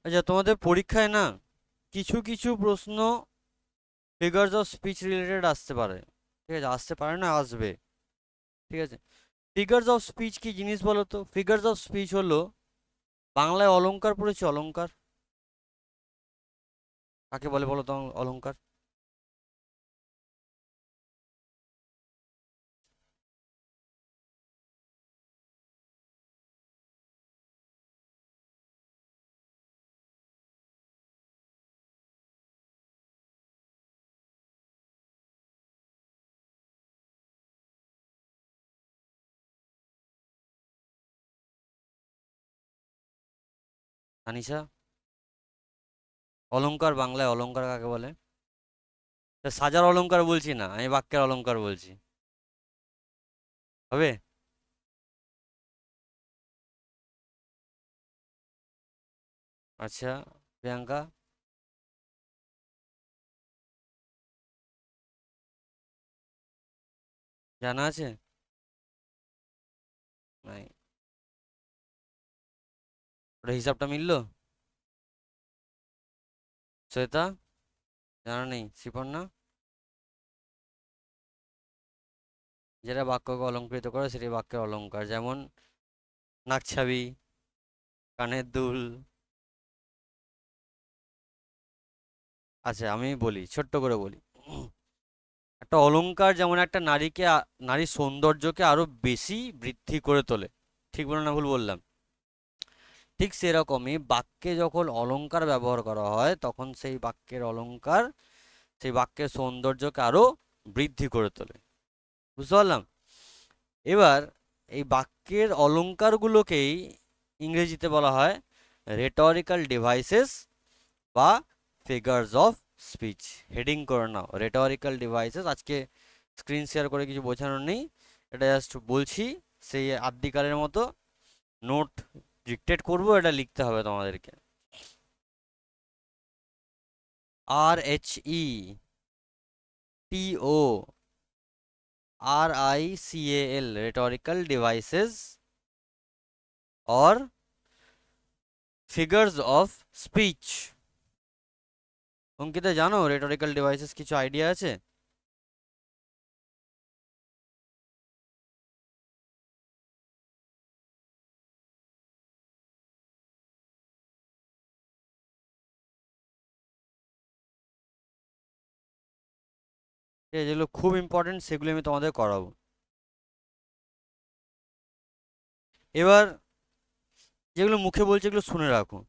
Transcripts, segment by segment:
আচ্ছা, তোমাদের পরীক্ষায় না কিছু কিছু প্রশ্ন ফিগার্স অফ স্পিচ রিলেটেড আসতে পারে। ঠিক আছে, আসতে পারে না, আসবে। ঠিক আছে, ফিগার্স অফ স্পিচ কি জিনিস বলো তো? ফিগার্স অফ স্পিচ হলো, বাংলায় অলংকার পড়েছি, অলংকার কাকে বলে বলো তো? অলংকার। তানিশা, অলংকার বাংলায় অলংকার কাকে বলে? তা সাজার অলংকার বলছি না, আমি বাক্যের অলংকার বলছি। হবে? আচ্ছা, প্রিয়াঙ্কা, জানা আছে? নাই? ওটা হিসাবটা মিললো? শ্বেতা, জানা নেই? শিপর্ণা, যেটা বাক্যকে অলংকৃত করে সেটি বাক্যের অলংকার, যেমন নাকছাবি, কানের দুল। আচ্ছা, আমি বলি, ছোট্ট করে বলি। একটা অলংকার যেমন একটা নারীর সৌন্দর্যকে আরো বেশি বৃদ্ধি করে তোলে। ঠিক বললাম না ভুল বললাম? ঠিক সেরকমই বাক্যে যখন অলংকার ব্যবহার করা হয় তখন সেই বাক্যের সৌন্দর্যকে আরো বৃদ্ধি করে তোলে। বুঝতে পারলাম? এবার এই বাক্যের অলংকারগুলোকেই ইংরেজিতে বলা হয় রেটরিক্যাল ডিভাইসেস বা ফিগার্স অফ স্পিচ। হেডিং করে নাও, রেটরিক্যাল ডিভাইসেস। আজকে স্ক্রিন শেয়ার করে কিছু বোঝানোর নেই, এটা জাস্ট বলছি। সেই আদ্যিকালের মতো নোট ডিকটেট করব, এটা লিখতে হবে তোমাদেরকে। RHETORICAL, rhetorical devices or figures of speech। Ankita, জানো রেটরিক্যাল ডিভাইসেস? কিছু আইডিয়া আছে? যেগুলো খুব ইম্পর্টেন্ট সেগুলো আমি তোমাদের করাবো। এবার যেগুলো মুখে বলছে এগুলো শুনে রাখো।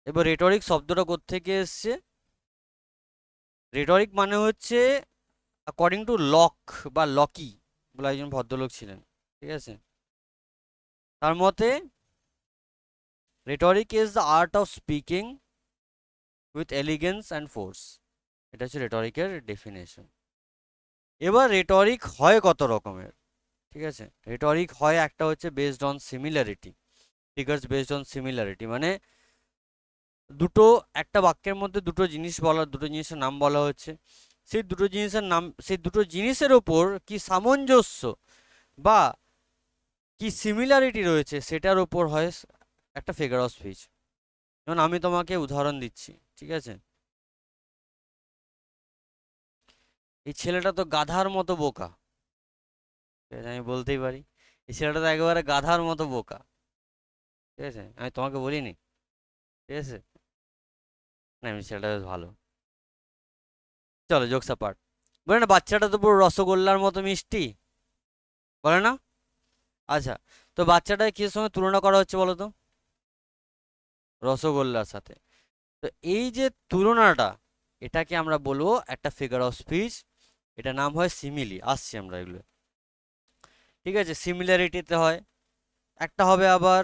এবার রেটরিক শব্দটা কোত্থেকে এসছে? রেটরিক মানে হচ্ছে, অ্যাকর্ডিং টু লক বা লকি বলে একজন ভদ্রলোক ছিলেন, ঠিক আছে, তার মতে rhetoric is the art of speaking with elegance and force. এটা হচ্ছে রেটরিকের ডেফিনেশন। এবার রেটরিক হয় কত রকমের? ঠিক আছে, রেটরিক হয় একটা হচ্ছে based on similarity, figures based on similarity, মানে দুটো, একটা বাক্যের মধ্যে দুটো জিনিসের নাম বলা হচ্ছে, সেই দুটো জিনিসের ওপর কি সামঞ্জস্য বা কি সিমিলারিটি রয়েছে সেটার ওপর হয় একটা ফিগার অফ স্পিচ। যেমন আমি তোমাকে উদাহরণ দিচ্ছি, ঠিক আছে, এই ছেলেটা তো গাধার মতো বোকা। ঠিক আছে, আমি বলতেই পারি এই ছেলেটা তো একেবারে গাধার মতো বোকা। ঠিক আছে, আমি তোমাকে বলিনি? ঠিক আছে, না আমি ছেলেটা বেশ ভালো। চলো, জোকস অ্যাপার্ট, বলে না বাচ্চাটা তো পুরো রসগোল্লার মতো মিষ্টি, বলে না? আচ্ছা, তো বাচ্চাটাকে কিসের সঙ্গে তুলনা করা হচ্ছে বলো তো? রসগোল্লার সাথে। তো এই যে তুলনাটা, এটাকে আমরা বলবো একটা ফিগার অফ স্পিচ। এটা নাম হয় সিমিলি। আসছি আমরা এগুলো। ঠিক আছে, সিমিলারিটিতে হয়, একটা হবে আবার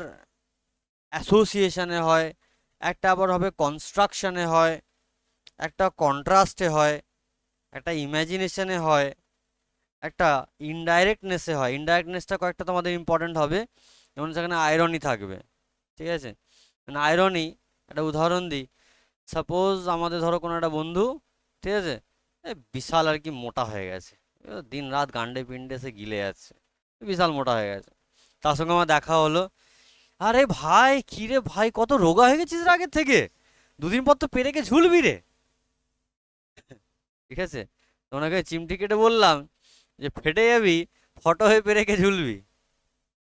অ্যাসোসিয়েশনে হয়, একটা আবার হবে কনস্ট্রাকশনে হয়, একটা কন্ট্রাস্টে হয়, একটা ইমাজিনেশনে হয়, একটা ইনডাইরেক্টনেসে হয়। ইনডাইরেক্টনেসটা কয়েকটা তোমাদের ইম্পর্টেন্ট হবে, যেমন সেখানে আয়রনি থাকবে। ঠিক আছে, মানে আয়রনি, একটা উদাহরণ দিই। সাপোজ আমাদের ধরো কোনো একটা বন্ধু, ঠিক আছে, বিশাল আর কি মোটা হয়ে গেছে, দিন রাত গান্ডে পিন্ডে সে গিলে যাচ্ছে, বিশাল মোটা হয়ে গেছে। তার সঙ্গে আমার দেখা হলো, আরে ভাই, কি রে ভাই, কত রোগা হয়ে গেছিস রে আগের থেকে। দুদিন পর তো পেরেকে ঝুলবি রে। ঠিক আছে, তোমাকে চিমটি কেটে বললাম যে ফেটে যাবি, ফটো হয়ে পেরেকে ঝুলবি।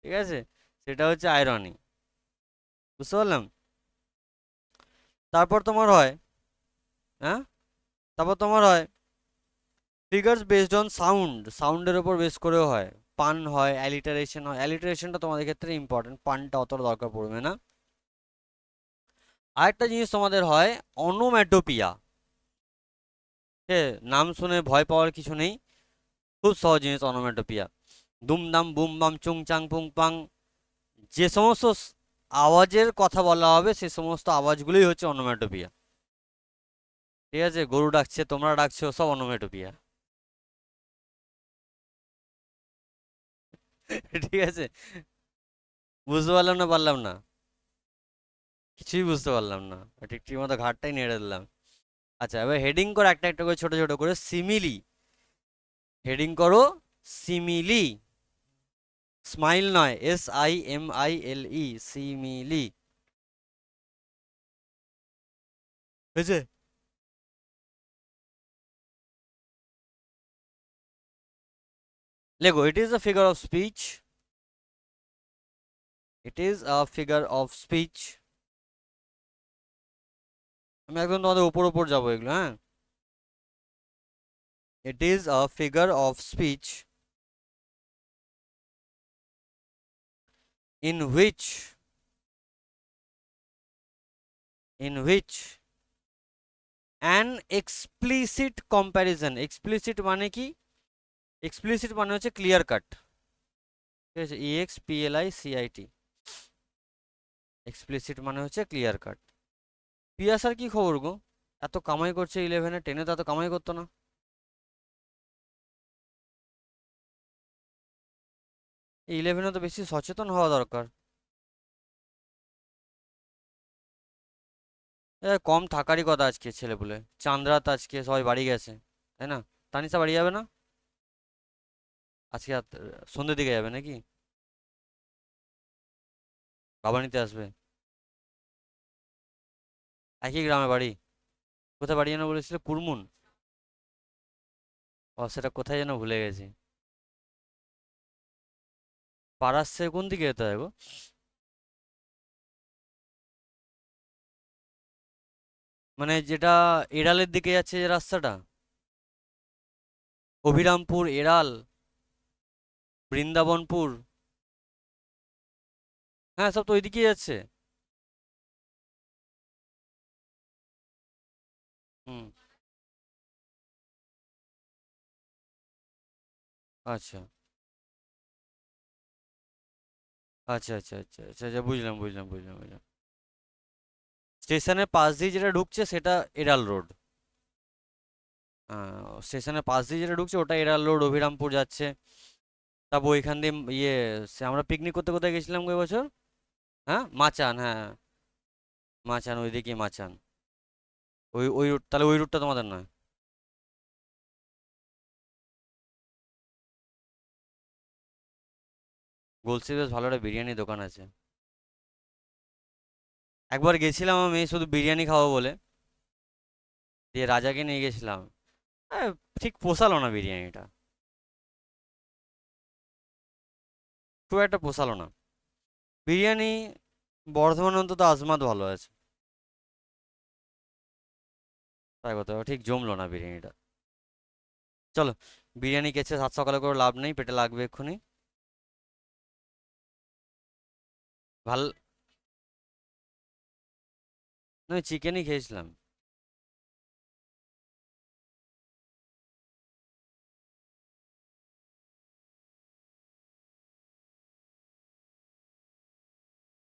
ঠিক আছে, সেটা হচ্ছে আয়রনি। বুঝতে পারলাম। তারপর তোমার হয়, হ্যাঁ, তারপর তোমার হয় ফিগার্স বেসড অন সাউন্ড, সাউন্ডের ওপর বেস করেও হয়। পান হয়, অ্যালিটারেশন হয়। অ্যালিটারেশনটা তোমাদের ক্ষেত্রে ইম্পর্টেন্ট, পানটা অতটা দরকার পড়বে না। আরেকটা জিনিস তোমাদের হয় অনোম্যাটোপিয়া। নাম শুনে ভয় পাওয়ার কিছু নেই, খুব সহজ জিনিস অনোম্যাটোপিয়া। দুমদাম বুম বাম চুং চাং পুং পাং, যে সমস্ত আওয়াজের কথা বলা হবে সে সমস্ত আওয়াজগুলোই হচ্ছে অনোম্যাটোপিয়া। ঠিক আছে, গরু ডাকছে, তোমরা ডাকছো, সব অনোম্যাটোপিয়া। ঠিক আছে, বুঝতে পারলাম না, পারলাম না, কিছুই বুঝতে পারলাম না। ঠিক ঠিক মতো ঘাটটাই নেড়ে দিলাম। আচ্ছা, এবার হেডিং করো একটা একটা করে, ছোট ছোট করে, সিমিলি। হেডিং করো সিমিলি, স্মাইল নয়, SIMILE, সিমিলি। হয়েছে? লেখো, it is a figure of speech. It is a figure of speech. আমি একদম তোমাদের উপর উপর যাবো এগুলো, হ্যাঁ। ইট is a figure of speech in which, in which an explicit comparison, explicit মানে কি? explicit মানে হচ্ছে ক্লিয়ার কাট। ঠিক আছে, EXPLICIT, এক্সপ্লিসিট মানে হচ্ছে ক্লিয়ার কাট। পিয়াসার কি খবর গো? এত কামাই করছে 11-এ, 10-এ তো এত কামাই করতো না। এই 11-এ তো বেশি সচেতন হওয়া দরকার। কম থাকারই কথা আজকে ছেলে বলে। চাঁদরাত আজকে সবাই বাড়ি গেছে, তাই না? তানিশা বাড়ি যাবে না আজকে? সন্ধ্যের দিকে যাবে নাকি? বাবা নিতে আসবে? একই গ্রামে বাড়ি? কোথায় বাড়ি যেন বলেছিল, কুরমুন? ও, সেটা কোথায় যেন ভুলে গেছি। পারাসে কোন দিকে যেতে হয় গো? মানে যেটা এড়ালের দিকে যাচ্ছে যে রাস্তাটা, অভিরামপুর, এড়াল, বৃন্দাবনপুর, হ্যাঁ, সব তো ওইদিকেই যাচ্ছে। হুম। আচ্ছা, আচ্ছা, আচ্ছা, আচ্ছা, আচ্ছা, আচ্ছা, বুঝলাম, বুঝলাম, বুঝলাম, বুঝলাম। স্টেশনের পাশ দিয়ে যেটা ঢুকছে সেটা এড়াল রোড। স্টেশনের পাশ দিয়ে যেটা ঢুকছে ওটা এড়াল রোড, অভিরামপুর যাচ্ছে। তারপর ওইখান দিয়ে আমরা পিকনিক করতে কোথায় গেছিলাম গো এবছর? হ্যাঁ, মাচান, হ্যাঁ। মাচান, ওইদিকে মাচান। ওই ওই রুট, তাহলে ওই রুটটা তোমাদের নয়। গলসি বেশ ভালো একটা বিরিয়ানি দোকান আছে। একবার গেছিলাম আমি শুধু বিরিয়ানি খাবো বলে, দিয়ে রাজাকে নিয়ে গেছিলাম। আহ, ঠিক পোষালো না বিরিয়ানিটা, খুব একটা পোষালো না বিরিয়ানি। বর্ধমানে অন্তত আজমাত ভালো আছে, তাই কথা, ঠিক জমলো না বিরিয়ানিটা। চলো, বিরিয়ানি খেয়েছে সাত সকালে করে লাভ নেই, পেটে লাগবে এক্ষুনি। ভাল, নয়, চিকেনই খেয়েছিলাম।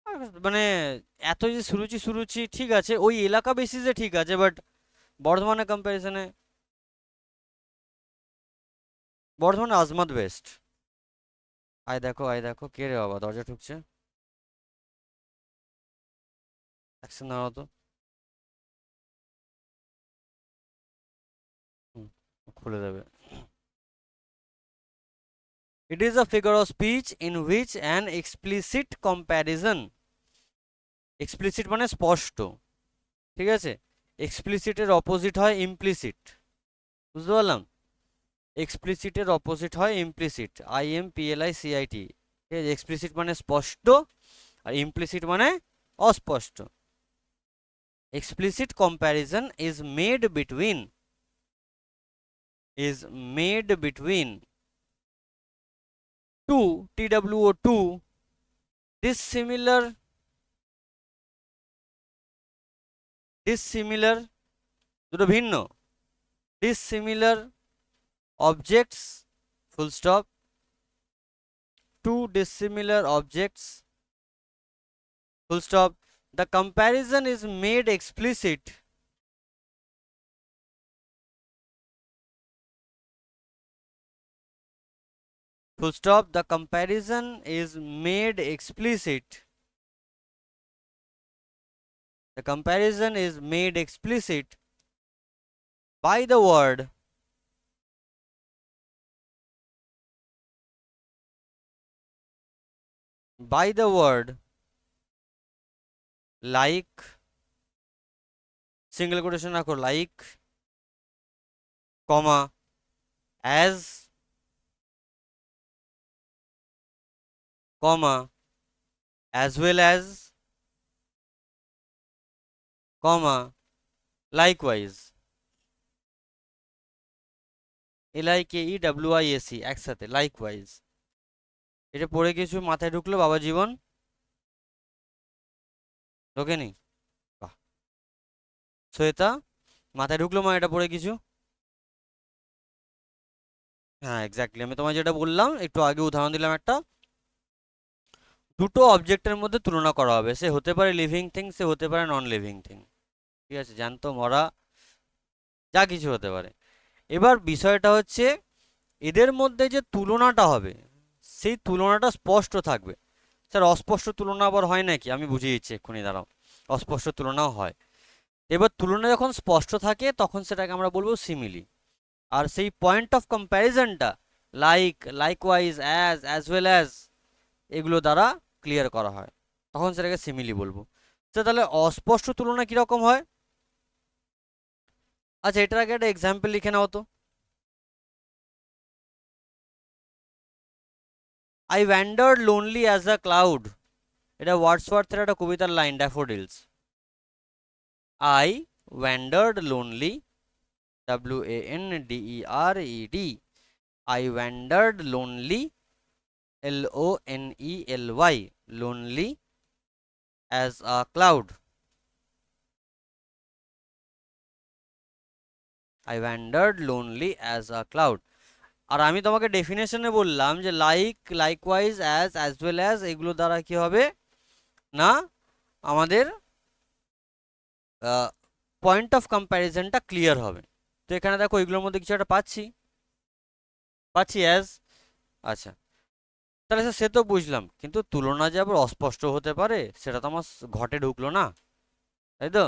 আর মানে এত যে সুরুচি সুরুচি ঠিক আছে, ওই এলাকা বেসিসে ঠিক আছে, বাট বর্ধমানের কম্প্যারিজনে বর্ধমানে আজমাত বেস্ট। আয় দেখো, আয় দেখো, কে রে বাবা দরজা ঠুকছে। অ্যাকশন দাঁড়াও তো। হুম, খুলে দেবে। It is a figure of speech in which an explicit comparison explicit মানে স্পষ্ট, ঠিক আছে। এক্সপ্লিসিটের অপোজিট হয় ইমপ্লিসিট, বুঝতে পারলাম। এক্সপ্লিসিটের অপোজিট হয় ইমপ্লিসিট, IMPLICIT, ঠিক আছে। এক্সপ্লিসিট মানে স্পষ্ট আর ইমপ্লিসিট মানে অস্পষ্ট। explicit comparison is made between two dissimilar dissimilar দুটো ভিন্ন dissimilar objects, full stop, two dissimilar objects, full stop. The comparison is made explicit full stop. The comparison is made explicit. The comparison is made explicit by the word like, single quotation রাখো, like, comma, as, comma, as well as, comma, likewise, LIKEWISE একসাথে, likewise। এটা পড়ে কিছু মাথায় ঢুকলো বাবা জীবন? ঢোকেনি? বাহ। শ্বেতা, মাথায় ঢুকলো মা এটা পড়ে কিছু? হ্যাঁ এক্স্যাক্টলি, আমি তোমায় যেটা বললাম একটু আগে উদাহরণ দিলাম একটা, দুটো অবজেক্টের মধ্যে তুলনা করা হবে, সে হতে পারে লিভিং থিং, সে হতে পারে নন লিভিং থিং, ঠিক আছে, জ্যান্ত মরা যা কিছু হতে পারে। এবার বিষয়টা হচ্ছে এদের মধ্যে যে তুলনাটা হবে সেই তুলনাটা স্পষ্ট থাকবে। স্যার অস্পষ্ট তুলনা আবার হয় নাকি? আমি বুঝিয়ে দিচ্ছি এক্ষুনি, দাঁড়াও। অস্পষ্ট তুলনাও হয়। এবার তুলনা যখন স্পষ্ট থাকে তখন সেটাকে আমরা বলবো সিমিলি। আর সেই পয়েন্ট অফ কম্প্যারিজনটা like, likewise, as well as এগুলো দ্বারা ক্লিয়ার করা হয়, তখন সেটাকে সিমিলি বলবো। তাহলে অস্পষ্ট তুলনা কিরকম হয়? আচ্ছা এটার আগে একটা এক্সাম্পল লিখে নাও তো। I wandered lonely as a cloud, এটা ওয়ার্ডসওয়ার্থের একটা কবিতার line, daffodils. I wandered lonely, WANDERED, I wandered lonely, LONELY, lonely as a cloud. I wandered lonely as a cloud. আর আমি তোমাকে ডেফিনেশনে বললাম যে like, likewise, as well as এগুলো দ্বারা কি হবে না আমাদের পয়েন্ট অফ কম্প্যারিজনটা ক্লিয়ার হবে। তো এখানে দেখো এগুলোর মধ্যে কিছু একটা পাচ্ছি, অ্যাজ। আচ্ছা তাহলে স্যার সে তো বুঝলাম, কিন্তু তুলনা যে আবার অস্পষ্ট হতে পারে সেটা তো আমার ঘটে ঢুকলো না, তাই তো।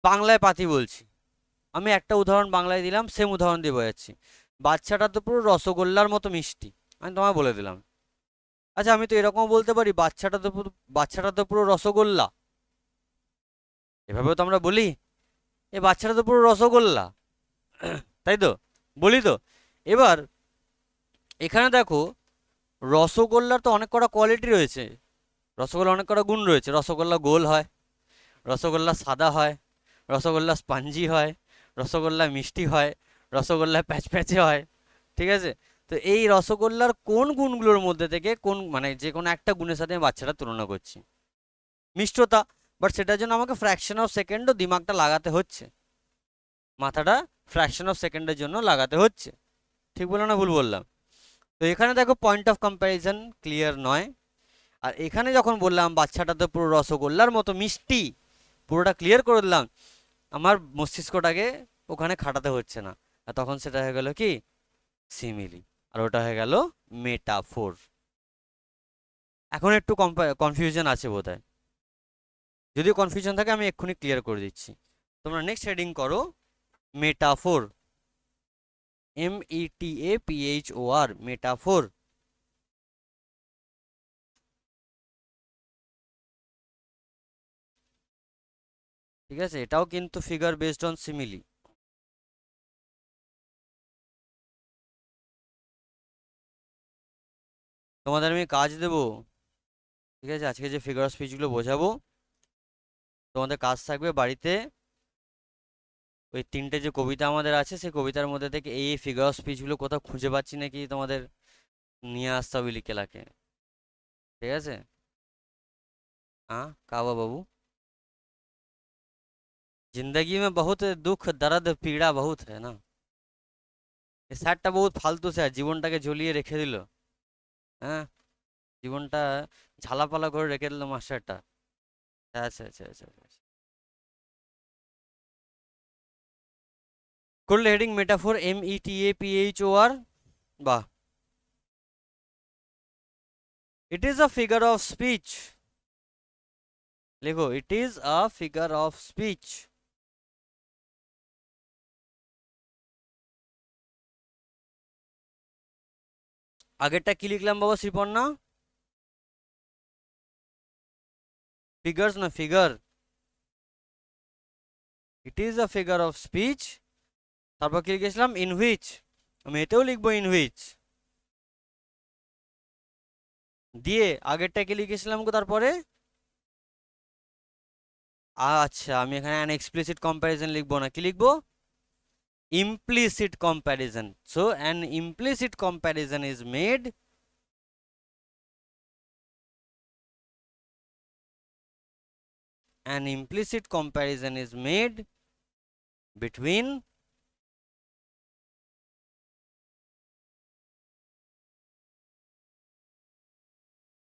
বাংলায় পাতি বলছি, আমি একটা উদাহরণ বাংলায় দিলাম, সেম উদাহরণ দিয়ে বোঝাচ্ছি। বাচ্চাটা তো পুরো রসগোল্লার মতো মিষ্টি, আমি তোমায় বলে দিলাম। আচ্ছা আমি তো এরকম বলতে পারি বাচ্চাটা তো পুরো রসগোল্লা, এভাবেও তো আমরা বলি, এ বাচ্চাটা তো পুরো রসগোল্লা, তাই তো বলি তো। এবার এখানে দেখো রসগোল্লার তো অনেক কটা কোয়ালিটি রয়েছে, রসগোল্লা অনেক কটা গুণ রয়েছে। রসগোল্লা গোল হয়, রসগোল্লা সাদা হয়, রসগোল্লা স্পঞ্জি হয়, রসগোল্লা মিষ্টি হয়, রসগোল্লা প্যাচপ্যাচে হয়, ঠিক আছে। তো এই রসগোল্লার কোন গুণগুলোর মধ্যে থেকে কোন মানে যে কোনো একটা গুণের সাথে আমি বাচ্চাটা তুলনা করছি? মিষ্টতা। বাট সেটার জন্য আমাকে ফ্র্যাকশন অফ সেকেন্ডও দিমাগটা লাগাতে হচ্ছে, মাথাটা ফ্র্যাকশন অফ সেকেন্ডের জন্য লাগাতে হচ্ছে। ঠিক বললাম না ভুল বললাম? তো এখানে দেখো পয়েন্ট অফ কম্প্যারিজন ক্লিয়ার নয়। আর এখানে যখন বললাম বাচ্চাটা তো পুরো রসগোল্লার মতো মিষ্টি, পুরোটা ক্লিয়ার করে দিলাম, আমার মস্তিষ্কটাকে ওখানে খাটাতে হচ্ছে না, আর তখন সেটা হয়ে গেল কি সিমিলি, আর ওটা হয়ে গেল মেটাফোর। এখন একটু কনফিউশন আছে বোধহয়, যদিও কনফিউশন থাকে আমি এক্ষুনি ক্লিয়ার করে দিচ্ছি। তোমরা নেক্সট হেডিং করো মেটাফোর, METAPHOR, মেটাফোর। ঠিক আছে, এটাও কিন্তু ফিগার বেসড অন সিমিলি। তোমাদের আমি কাজ দেবো, ঠিক আছে, আজকে যে ফিগার অফ স্পিচগুলো বোঝাবো, তোমাদের কাজ থাকবে বাড়িতে ওই তিনটে যে কবিতা আমাদের আছে সেই কবিতার মধ্যে থেকে এই ফিগার অফ স্পিচগুলো কোথাও খুঁজে পাচ্ছি নাকি তোমাদের নিয়ে আসতে হবে লিখে লাখে। ঠিক আছে। हाँ कावा बाबू, जिंदगी में बहुत दुख दर्द पीड़ा बहुत है ना। এই স্যারটা বহুত ফালতু স্যার, জীবনটাকে ঝুলিয়ে রেখে দিল। হ্যাঁ, জীবনটা ঝালাপালা করে রেখে দিল মাস্টারটা। আচ্ছা আচ্ছা আচ্ছা আচ্ছা। করলে হেডিং মেটাফোর, METAPHOR। বাহ। It is a figure of speech. লেখো, it is a figure of speech. আগেরটা কি লিখলাম বাবা শ্রীপর্ণা? ফিগার্স না figure. It is a figure of speech. তারপর কি লিখেছিলাম? In which. আমি এতেও লিখবো ইন হুইচ। দিয়ে আগেরটা কি লিখেছিলাম গো তারপরে? আচ্ছা, আমি এখানে অ্যান এক্সপ্লিসিট কম্প্যারিজন লিখবো না, কি লিখবো? Implicit comparison. So an implicit comparison is made, an implicit comparison is made between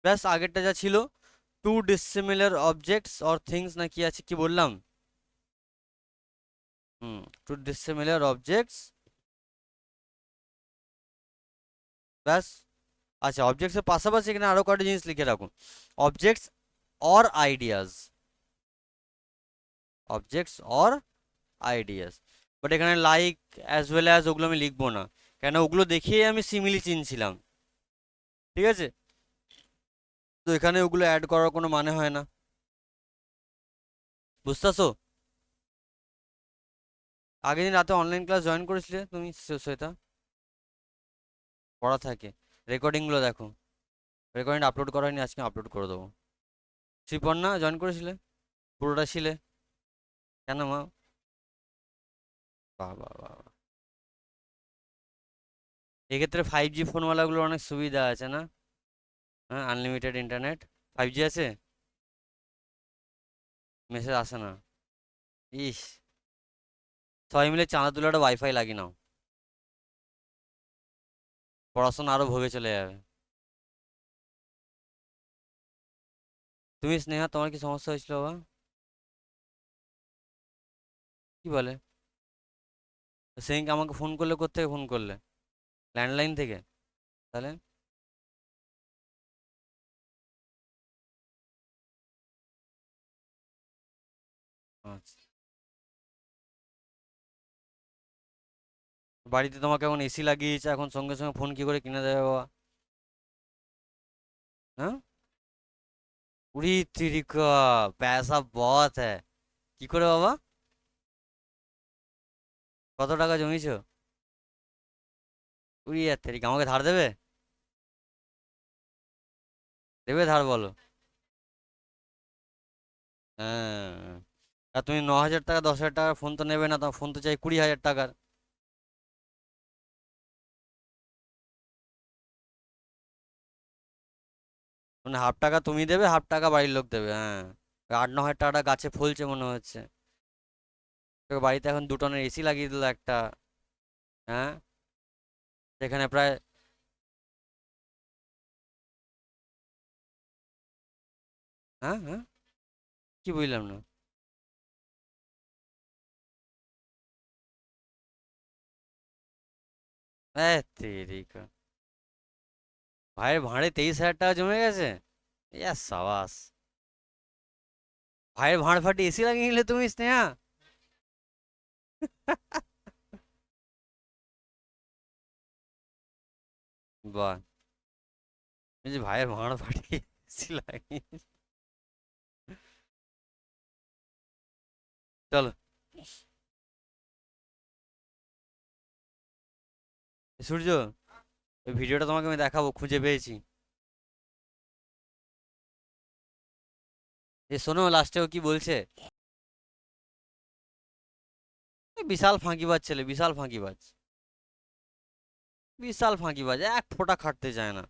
ব্যাস আগেরটা যা ছিল, two dissimilar objects or things, না কি আছে কি বললাম? টু ডিসিমিলার অবজেক্টস, ব্যাস। আচ্ছা, অবজেক্টসের পাশাপাশি এখানে আরো কটা জিনিস লিখে রাখুন। Objects or ideas, objects or ideas. But এখানে লাইক অ্যাজ ওয়েল অ্যাজ ওগুলো আমি লিখবো না, কেন ওগুলো দেখিয়ে আমি সিমিলি চিনছিলাম। ঠিক আছে, তো এখানে ওগুলো অ্যাড করার কোনো মানে হয় না। বুঝতেছো? আগের দিন রাতে অনলাইন ক্লাস জয়েন করেছিলে তুমি শ্বেতা? পড়া থাকে, রেকর্ডিংগুলো দেখো। রেকর্ডিং আপলোড করা হয়নি, আজকে আপলোড করে দেবো। শ্রীপর্ণা জয়েন করেছিলে? পুরোটা ছিলে? কেন মা? বাহ বাহ বাহ বাহ। এক্ষেত্রে 5G ফোনওয়ালাগুলোর অনেক সুবিধা আছে না? হ্যাঁ, আনলিমিটেড ইন্টারনেট। 5G আছে, মেসেজ আসে না। ইস, সবাই মিলে চাঁদা তুলে একটা ওয়াইফাই লাগিয়ে নাও, পড়াশোনা আরো ভোগে চলে যাবে। তুমি স্নেহা, তোমার কি সমস্যা হয়েছিল বাবা? কি বলে? সেদিনকে আমাকে ফোন করলে, কোত্থেকে ফোন করলে? ল্যান্ডলাইন থেকে? তাহলে? আচ্ছা, বাড়িতে তোমাকে এখন এসি লাগিয়েছে, এখন সঙ্গে সঙ্গে ফোন কি করে কিনে দেবে বাবা? হ্যাঁ, উড়ি তিরিকা, পয়সা বহুত হ্যায়। কি করে বাবা? কত টাকা জমিয়েছো? উড়ি তিরিকা, আমাকে ধার দেবে? দেবে ধার, বলো। হ্যাঁ, আর তুমি 9,000 টাকা 10,000 টাকার ফোন তো নেবে না, তোমার ফোন তো চাই 20,000 টাকার। মানে হাফ টাকা তুমি দেবে, হাফ টাকা বাড়ির লোক দেবে, হ্যাঁ। ওই 8-9 হাজার টাকাটা গাছে ফলছে মনে হচ্ছে। তোকে বাড়িতে এখন 2 টনের এসি লাগিয়ে দিল একটা। হ্যাঁ, সেখানে প্রায়। হ্যাঁ হ্যাঁ, কি বুঝলাম না। তেরিকা, ভাইয়ের ভাঁড়ে 23,000 টাকা জমে গেছে? ইয়া সাবাস। ভাইয়ের ভাঁড় ফাটি এসি লাগিয়ে নিলে তুমি স্নেহা? বাহ, এই যে ভাইয়ের ভাঁড় ফাটিয়ে এসি লাগিয়ে। চলো সূর্য, ওই ভিডিওটা তোমাকে আমি দেখাবো, খুঁজে পেয়েছি। এ শোনো, লাস্টে ও কি বলছে, এ বিশাল ফাঁকিবাজ ছেলে, বিশাল ফাঁকিবাজ, বিশাল ফাঁকিবাজ, এক ফোঁটা খাটতে চায় না।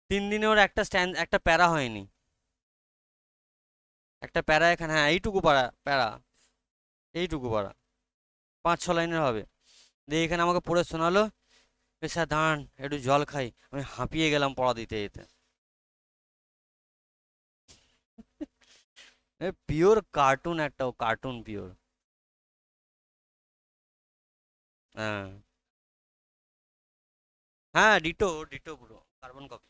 3 দিনে ওর একটা স্ট্যান্ড, একটা প্যারা হয়নি, একটা প্যারা এখানে, হ্যাঁ এইটুকু পারা প্যারা, এইটুকু পারা, 5-6 লাইনের হবে। দিয়ে এখানে আমাকে পড়ে শোনালো, স্যার দাঁড়ান একটু জল খাই, আমি হাঁপিয়ে গেলাম পড়া দিতে দিতে। পিওর কার্টুন একটা, ও কার্টুন পিওর। হ্যাঁ, হ্যাঁ ডিটো, ডিটো পুরো কার্বন কপি।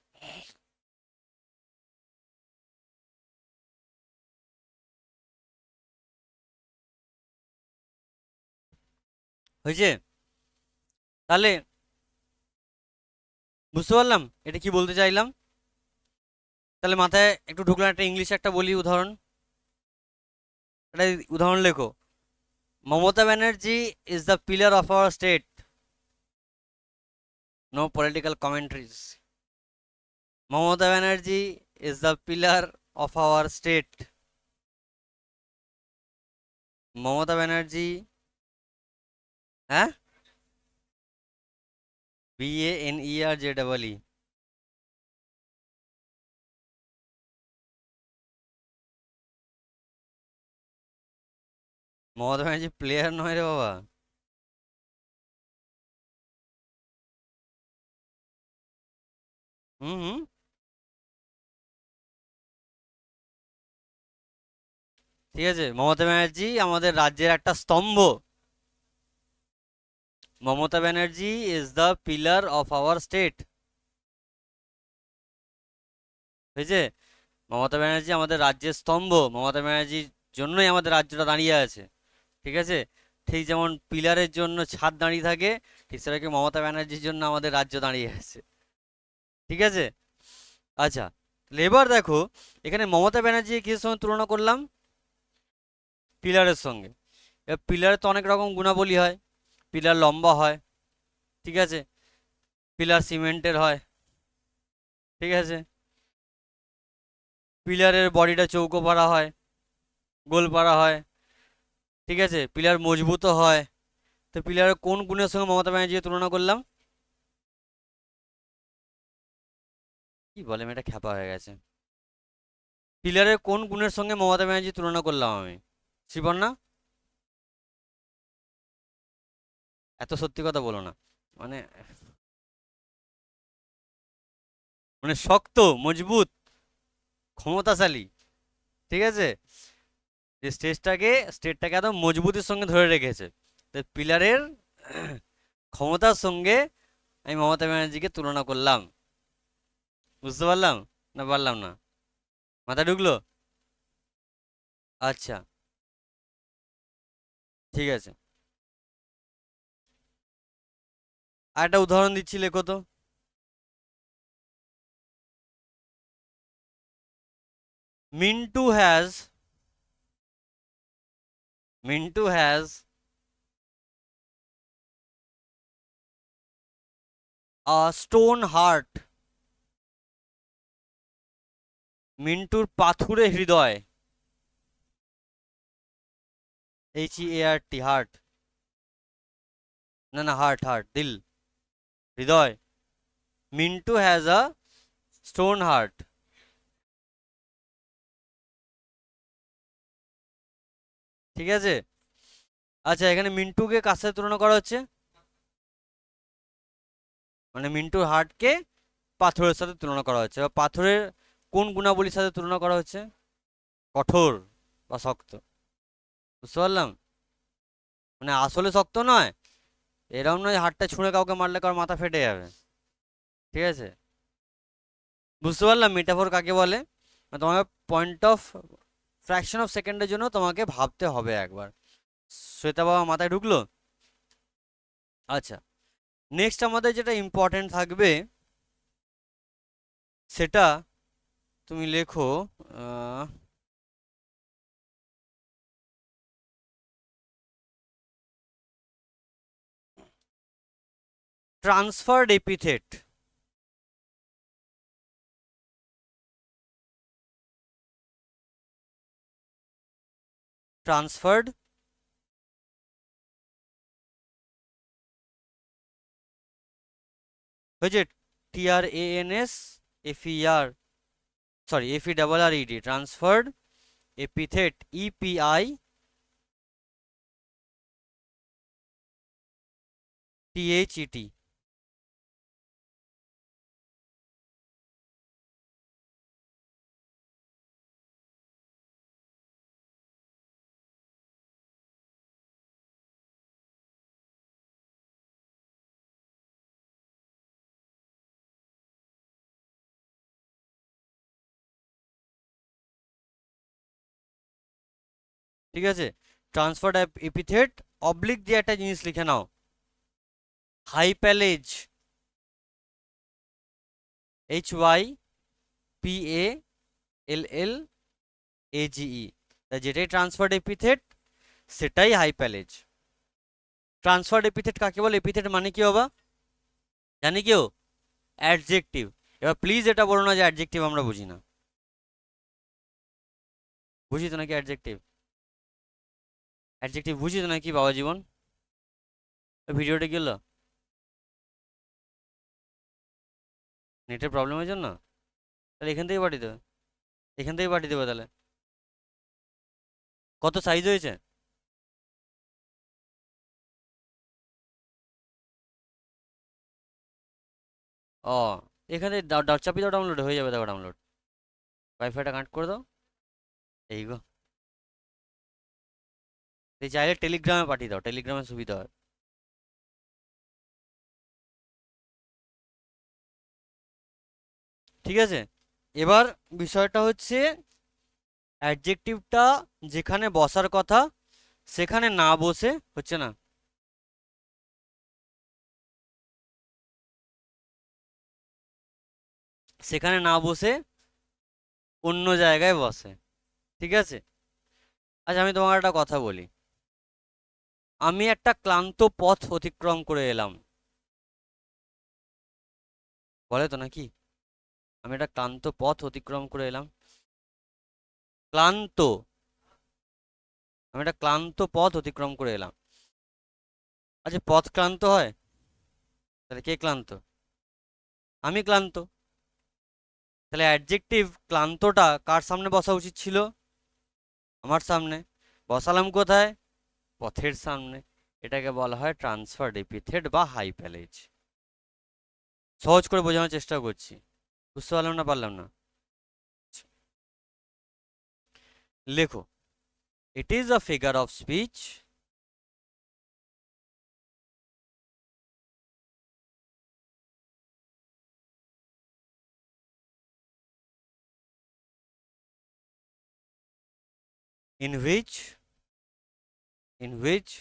হয়েছে, তাহলে বুঝতে পারলাম এটা কি বলতে চাইলাম। তাহলে মাথায় একটু ঢুকলো, একটা ইংলিশে একটা বলি উদাহরণ, একটা উদাহরণ লেখো। Mamata Banerjee is the pillar of our state, no political commentaries. Mamata Banerjee is the pillar of our state. Mamata Banerjee, হ্যাঁ, BANERJEE। মমতা ব্যানার্জি প্লেয়ার নয় রে বাবা। হুম হুম, ঠিক আছে, মমতা ব্যানার্জি আমাদের রাজ্যের একটা স্তম্ভ। Mamata Banerjee is the pillar of our state. হয়েছে, মমতা ব্যানার্জি আমাদের রাজ্যের স্তম্ভ, মমতা ব্যানার্জির জন্যই আমাদের রাজ্যটা দাঁড়িয়ে আছে। ঠিক আছে, ঠিক যেমন পিলারের জন্য ছাদ দাঁড়িয়ে থাকে, ঠিক সেরকম মমতা ব্যানার্জির জন্য আমাদের রাজ্য দাঁড়িয়ে আছে। ঠিক আছে, আচ্ছা, তাহলে এবার দেখো, এখানে মমতা ব্যানার্জি কিসের সঙ্গে তুলনা করলাম, পিলারের সঙ্গে। এবার পিলারের তো অনেক রকম গুণাবলী হয়, পিলার লম্বা হয়, ঠিক আছে, পিলার সিমেন্টের হয়, ঠিক আছে, পিলারের বডিটা চৌকো পাড়া হয়, গোল পাড়া হয়, ঠিক আছে, পিলার মজবুতও হয়। তো পিলারের কোন গুণের সঙ্গে মমতা ব্যানার্জিকে তুলনা করলাম, কি বলে এটা খ্যাপা হয়ে গেছে, পিলারের কোন গুণের সঙ্গে মমতা ব্যানার্জি তুলনা করলাম আমি, শ্রীপর্ণা, এত সত্যি কথা বলো না, মানে, মানে শক্ত, মজবুত, ক্ষমতাশালী, ঠিক আছে, যে স্টেটটাকে একদম মজবুতির সঙ্গে ধরে রেখেছে। তো পিলারের ক্ষমতার সঙ্গে আমি মমতা ব্যানার্জিকে তুলনা করলাম। বুঝতে পারলাম না পারলাম না, মাথা ঢুকলো? আচ্ছা, ঠিক আছে, আর একটা উদাহরণ দিচ্ছি, লেখো তো। Mintu has, Mintu has a stone heart. মিন্টুর পাথুরে হৃদয়, HEART, হার্ট, না না হার্ট, হার্ট দিল, হৃদয়। Mintu has a stone heart, ঠিক আছে। আচ্ছা, এখানে মিন্টুকে কার সাথে তুলনা করা হচ্ছে, মানে মিন্টুর হার্টকে পাথরের সাথে তুলনা করা হচ্ছে, বা পাথরের কোন গুণাবলীর সাথে তুলনা করা হচ্ছে, কঠোর বা শক্ত। বুঝতে পারলাম, মানে আসলে শক্ত নয়, এরকম নয় হাতটা ছুঁড়ে কাউকে মারলে কারোর মাথা ফেটে যাবে, ঠিক আছে। বুঝতে পারলাম মেটাফোর কাকে বলে, মানে তোমাকে পয়েন্ট অফ ফ্র্যাকশন অফ সেকেন্ডের জন্য তোমাকে ভাবতে হবে একবার। শ্বেতা বাবা মাথায় ঢুকলো? আচ্ছা, নেক্সট আমাদের যেটা ইম্পর্টেন্ট থাকবে, সেটা তুমি লেখো, আহ, ট্রান্সফার্ড এপিথেট, ট্রান্সফার্ড হয়েছে TRANSFER, sorry FERRED, transferred epithet, EPITHET। ঠিক আছে, ট্রান্সফার্ড এপিথেট অবলিক দিয়ে একটা জিনিস লিখে নাও, হাইপ্যালেজ, HYPALLAGE, যেটাই ট্রান্সফার্ড এপিথেট সেটাই হাইপ্যালেজ। ট্রান্সফার্ড এপিথেট কাকে বলে? এপিথেট মানে কি বাবা জানি কেউ? অ্যাডজেক্টিভ। এবার প্লিজ এটা বলো না যে অ্যাডজেক্টিভ আমরা বুঝি না, বুঝি তো নাকি অ্যাডজেক্টিভ? অ্যাডজেক্টিভ বুঝি তো নাকি বাবা জীবন? ভিডিওটা গেল নেটের প্রবলেমের জন্য? তাহলে এখান থেকে পাঠিয়ে দেবে, এখান থেকে পাঠিয়ে দেবে তাহলে। কত সাইজ হয়েছে? ও, এখানে চাপিয়ে দাও, ডাউনলোড হয়ে যাবে, দেখো ডাউনলোড। ওয়াইফাইটা কানেক্ট করে দাও, এই গো। এই চাইলে টেলিগ্রামে পাঠিয়ে দাও, টেলিগ্রামে সুবিধা হয়। ঠিক আছে, এবার বিষয়টা হচ্ছে অ্যাডজেক্টিভটা যেখানে বসার কথা সেখানে না বসে, হচ্ছে না, সেখানে না বসে অন্য জায়গায় বসে। ঠিক আছে, আচ্ছা আমি তোমার একটা কথা বলি, আমি একটা ক্লান্ত পথ অতিক্রম করে এলাম, বলে তো নাকি? আমি একটা ক্লান্ত পথ অতিক্রম করে এলাম, ক্লান্ত, আমি একটা ক্লান্ত পথ অতিক্রম করে এলাম। আচ্ছা পথ ক্লান্ত হয়? তাহলে কে ক্লান্ত? আমি ক্লান্ত। তাহলে অ্যাডজেক্টিভ ক্লান্তটা কার সামনে বসা উচিত ছিল? আমার সামনে। বসালাম কোথায়? পথের সামনে। এটাকে বলা হয় ট্রান্সফার্ড এপিথেট বা হাইপ্যালেজ। সহজ করে বোঝানোর চেষ্টা করছি, বুঝতে পারলাম না পারলাম না? লেখো, it is a figure of speech in which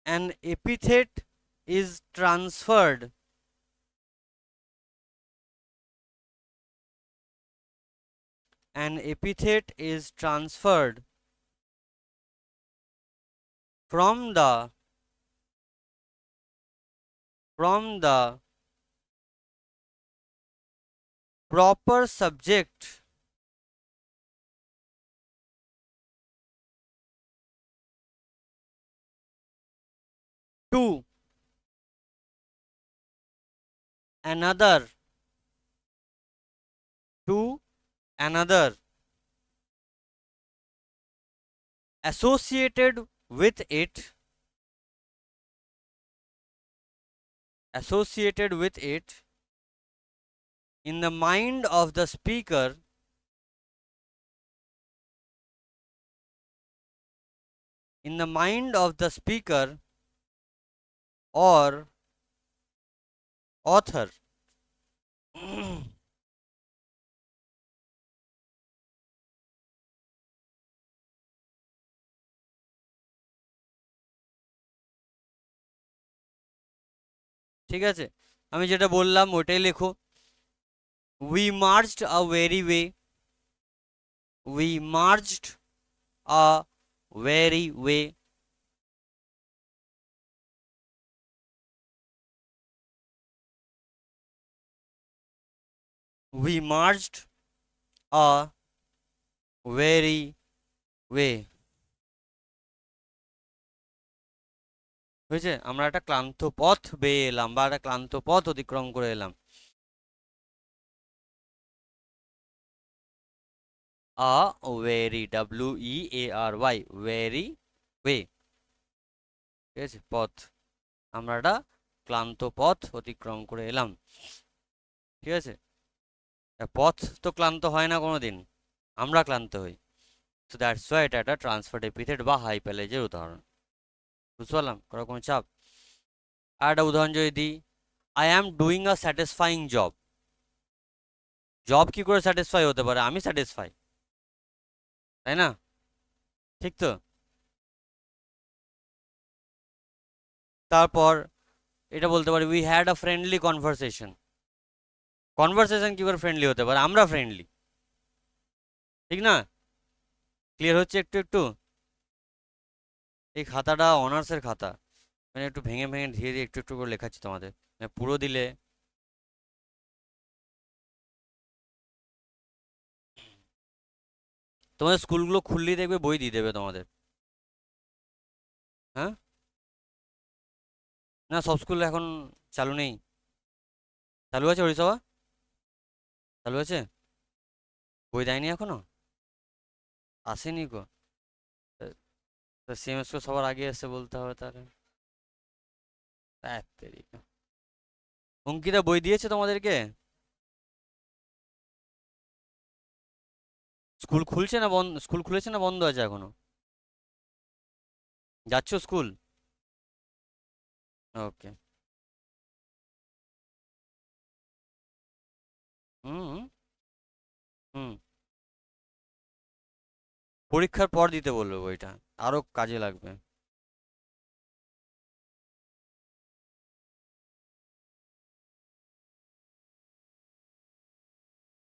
an epithet is transferred an epithet is transferred from the proper subject to another to another associated with it associated with it in the mind of the speaker in the mind of the speaker or author। ঠিক আছে, আমি যেটা বললাম ওটাই লেখো, we marched a weary way we marched a weary way we marched a weary way. হয়েছে, আমরা একটা ক্লান্ত পথ বেয়ে এলাম বা একটা ক্লান্ত পথ অতিক্রম করে এলাম। আ ওয়েরি, WEARY, ওয়েরি ওয়ে। ঠিক আছে, পথ, আমরা একটা ক্লান্ত পথ অতিক্রম করে এলাম। ঠিক আছে, পথ তো ক্লান্ত হয় না কোনোদিন, আমরা ক্লান্ত হই। তো দ্যাটস ওয়াই এটা একটা ট্রান্সফার এপিথেট বা হাইপারলেজের উদাহরণ। বুঝতে পারলাম, করার কোনো চাপ? আর একটা উদাহরণ যদি দিই, I am doing a satisfying job. Job কি করে স্যাটিসফাই হতে পারে? আমি স্যাটিসফাই, তাই না? ঠিক তো? তারপর এটা বলতে পারি, we had a friendly conversation. Conversation কি করে ফ্রেন্ডলি হতে পারে? আমরা ফ্রেন্ডলি, ঠিক না? ক্লিয়ার হচ্ছে একটু একটু? এই খাতাটা অনার্সের খাতা, মানে একটু ভেঙে ভেঙে ধীরে ধীরে একটু একটু করে লেখাচ্ছি তোমাদের, মানে পুরো দিলে। তোমাদের স্কুলগুলো খুললেই দেখবে বই দিয়ে দেবে তোমাদের। হ্যাঁ, না সব স্কুল এখন চালু নেই। চালু আছে হরিসভা, চালু আছে, বই দেয়নি এখনো, আসেনি গো। সিএমএস কো সবার আগে এসে বলতে হবে তাহলে। ধ্যাৎ তেরিকা। অঙ্কিতা বই দিয়েছে তোমাদেরকে? স্কুল খুলছে না বন্ধ? স্কুল খুলেছে না বন্ধ আছে এখনো? যাচ্ছ স্কুল? ওকে। হুম হুম। পরীক্ষার পর দিতে বলবে বইটা, আরো কাজে লাগবে।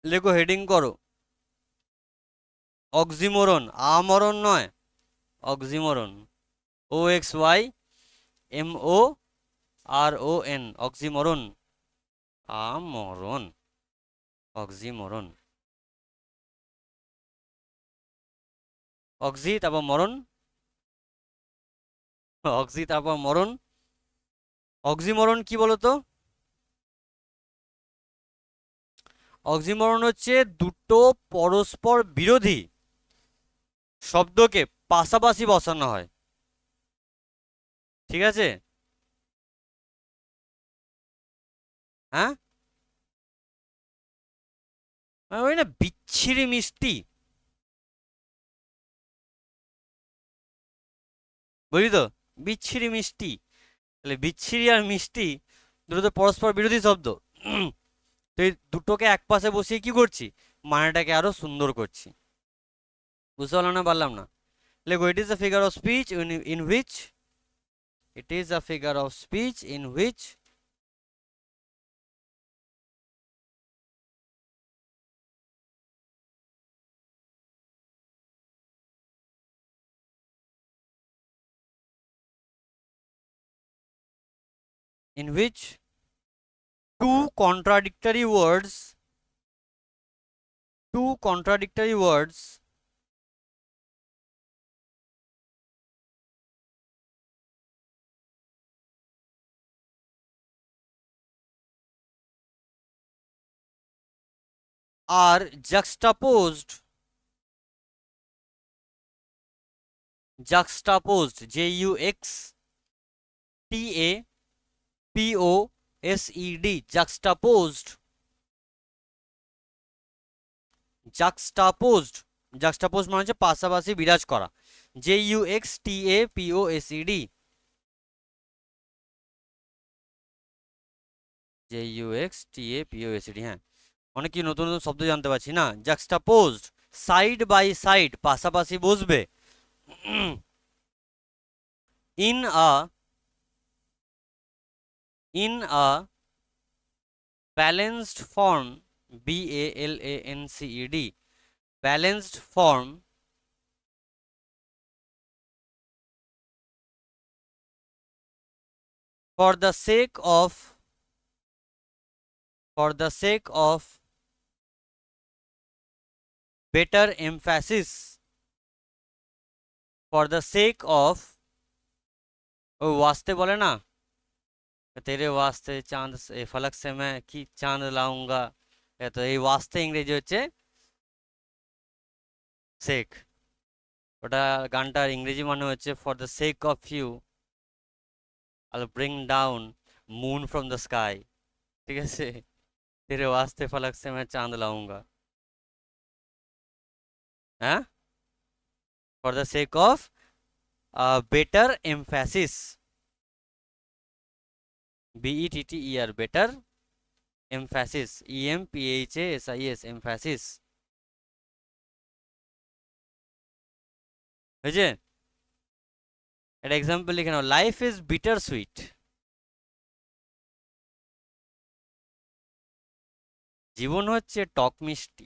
লেখো, হেডিং করো, অক্সিমোরন, আমরণ নয়, অক্সিমোরন। OXYMORON, অক্সিমোরন, আমরণ, অক্সিমোরন। অক্সি তারপর মরণ, অক্সি তারপর মরণ। অক্সিমোরন কি বলতো? অক্সিমোরন হচ্ছে দুটো পরস্পর বিরোধী শব্দকে পাশাপাশি বসানো হয়। ঠিক আছে? হ্যাঁ, ওই না বিচ্ছিরি মিষ্টি, বুঝলি তো? বিচ্ছিরি মিষ্টি, তাহলে বিচ্ছিরি আর মিষ্টি দুটো তো পরস্পর বিরোধী শব্দ। তো এই দুটোকে এক পাশে বসিয়ে কি করছি, মানেটাকে আরো সুন্দর করছি। বুঝতে পারলাম না, পারলাম না? লেখো, it is a figure of speech in which, it is a figure of speech in which in which two contradictory words, two contradictory words are juxtaposed, juxtaposed, JUXTAPOSED, juxtaposed, juxtaposed, juxtaposed মানে হচ্ছে পাশাপাশি বিরাজ করা, JUXTAPOSED, JUXTAPOSED। হ্যাঁ, অনেক কি নতুন নতুন শব্দ জানতে পারছি না। জাক্সটাপোজড, সাইড বাই সাইড, পাশাপাশি বসবে। In a, in a balanced form, BALANCED, balanced form, for the sake of, for the sake of better emphasis for the sake of, ও वास्ते বলে না, তেরে ওয়াস্তে চাঁদ ফলক সে मैं কি চাঁদ লাউঙ্গা, এত এই ওয়াস্তে ইংরেজি হচ্ছে সেক, ওটা গানটার ইংরেজি মানে হচ্ছে for the sake of you I bring down moon from the sky, ঠিক আছে, তেরে ওয়াস্তে ফলক সে मैं চাঁদ লাউঙ্গা, হ্যাঁ, for the sake of better emphasis, BETTER, better emphasis, EMPHASIS, emphasis, বুঝছে? একটা এক্সাম্পল লিখে নাও, লাইফ ইজ বিটার সুইট, জীবন হচ্ছে টক মিষ্টি,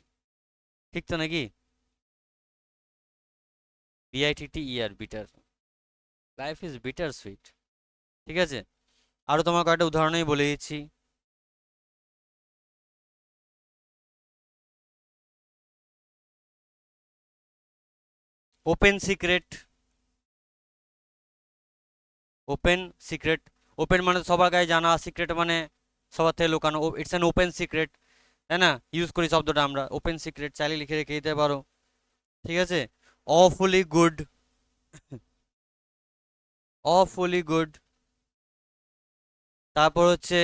ঠিক তো নাকি? BITTER, bitter, life is bitter sweet, ঠিক আছে? আরো তোমার কয়েকটা উদাহরণই বলে দিচ্ছি। Open secret, open secret, open মানে সবার গায়ে জানা, সিক্রেট মানে সবার থেকে লুকানো, ইটস অ্যান ওপেন সিক্রেট, তাই না? ইউজ করি শব্দটা আমরা, ওপেন সিক্রেট চাইলে লিখে রেখে দিতে পারো, ঠিক আছে? অফুলি গুড, অফুলি গুড, তারপর হচ্ছে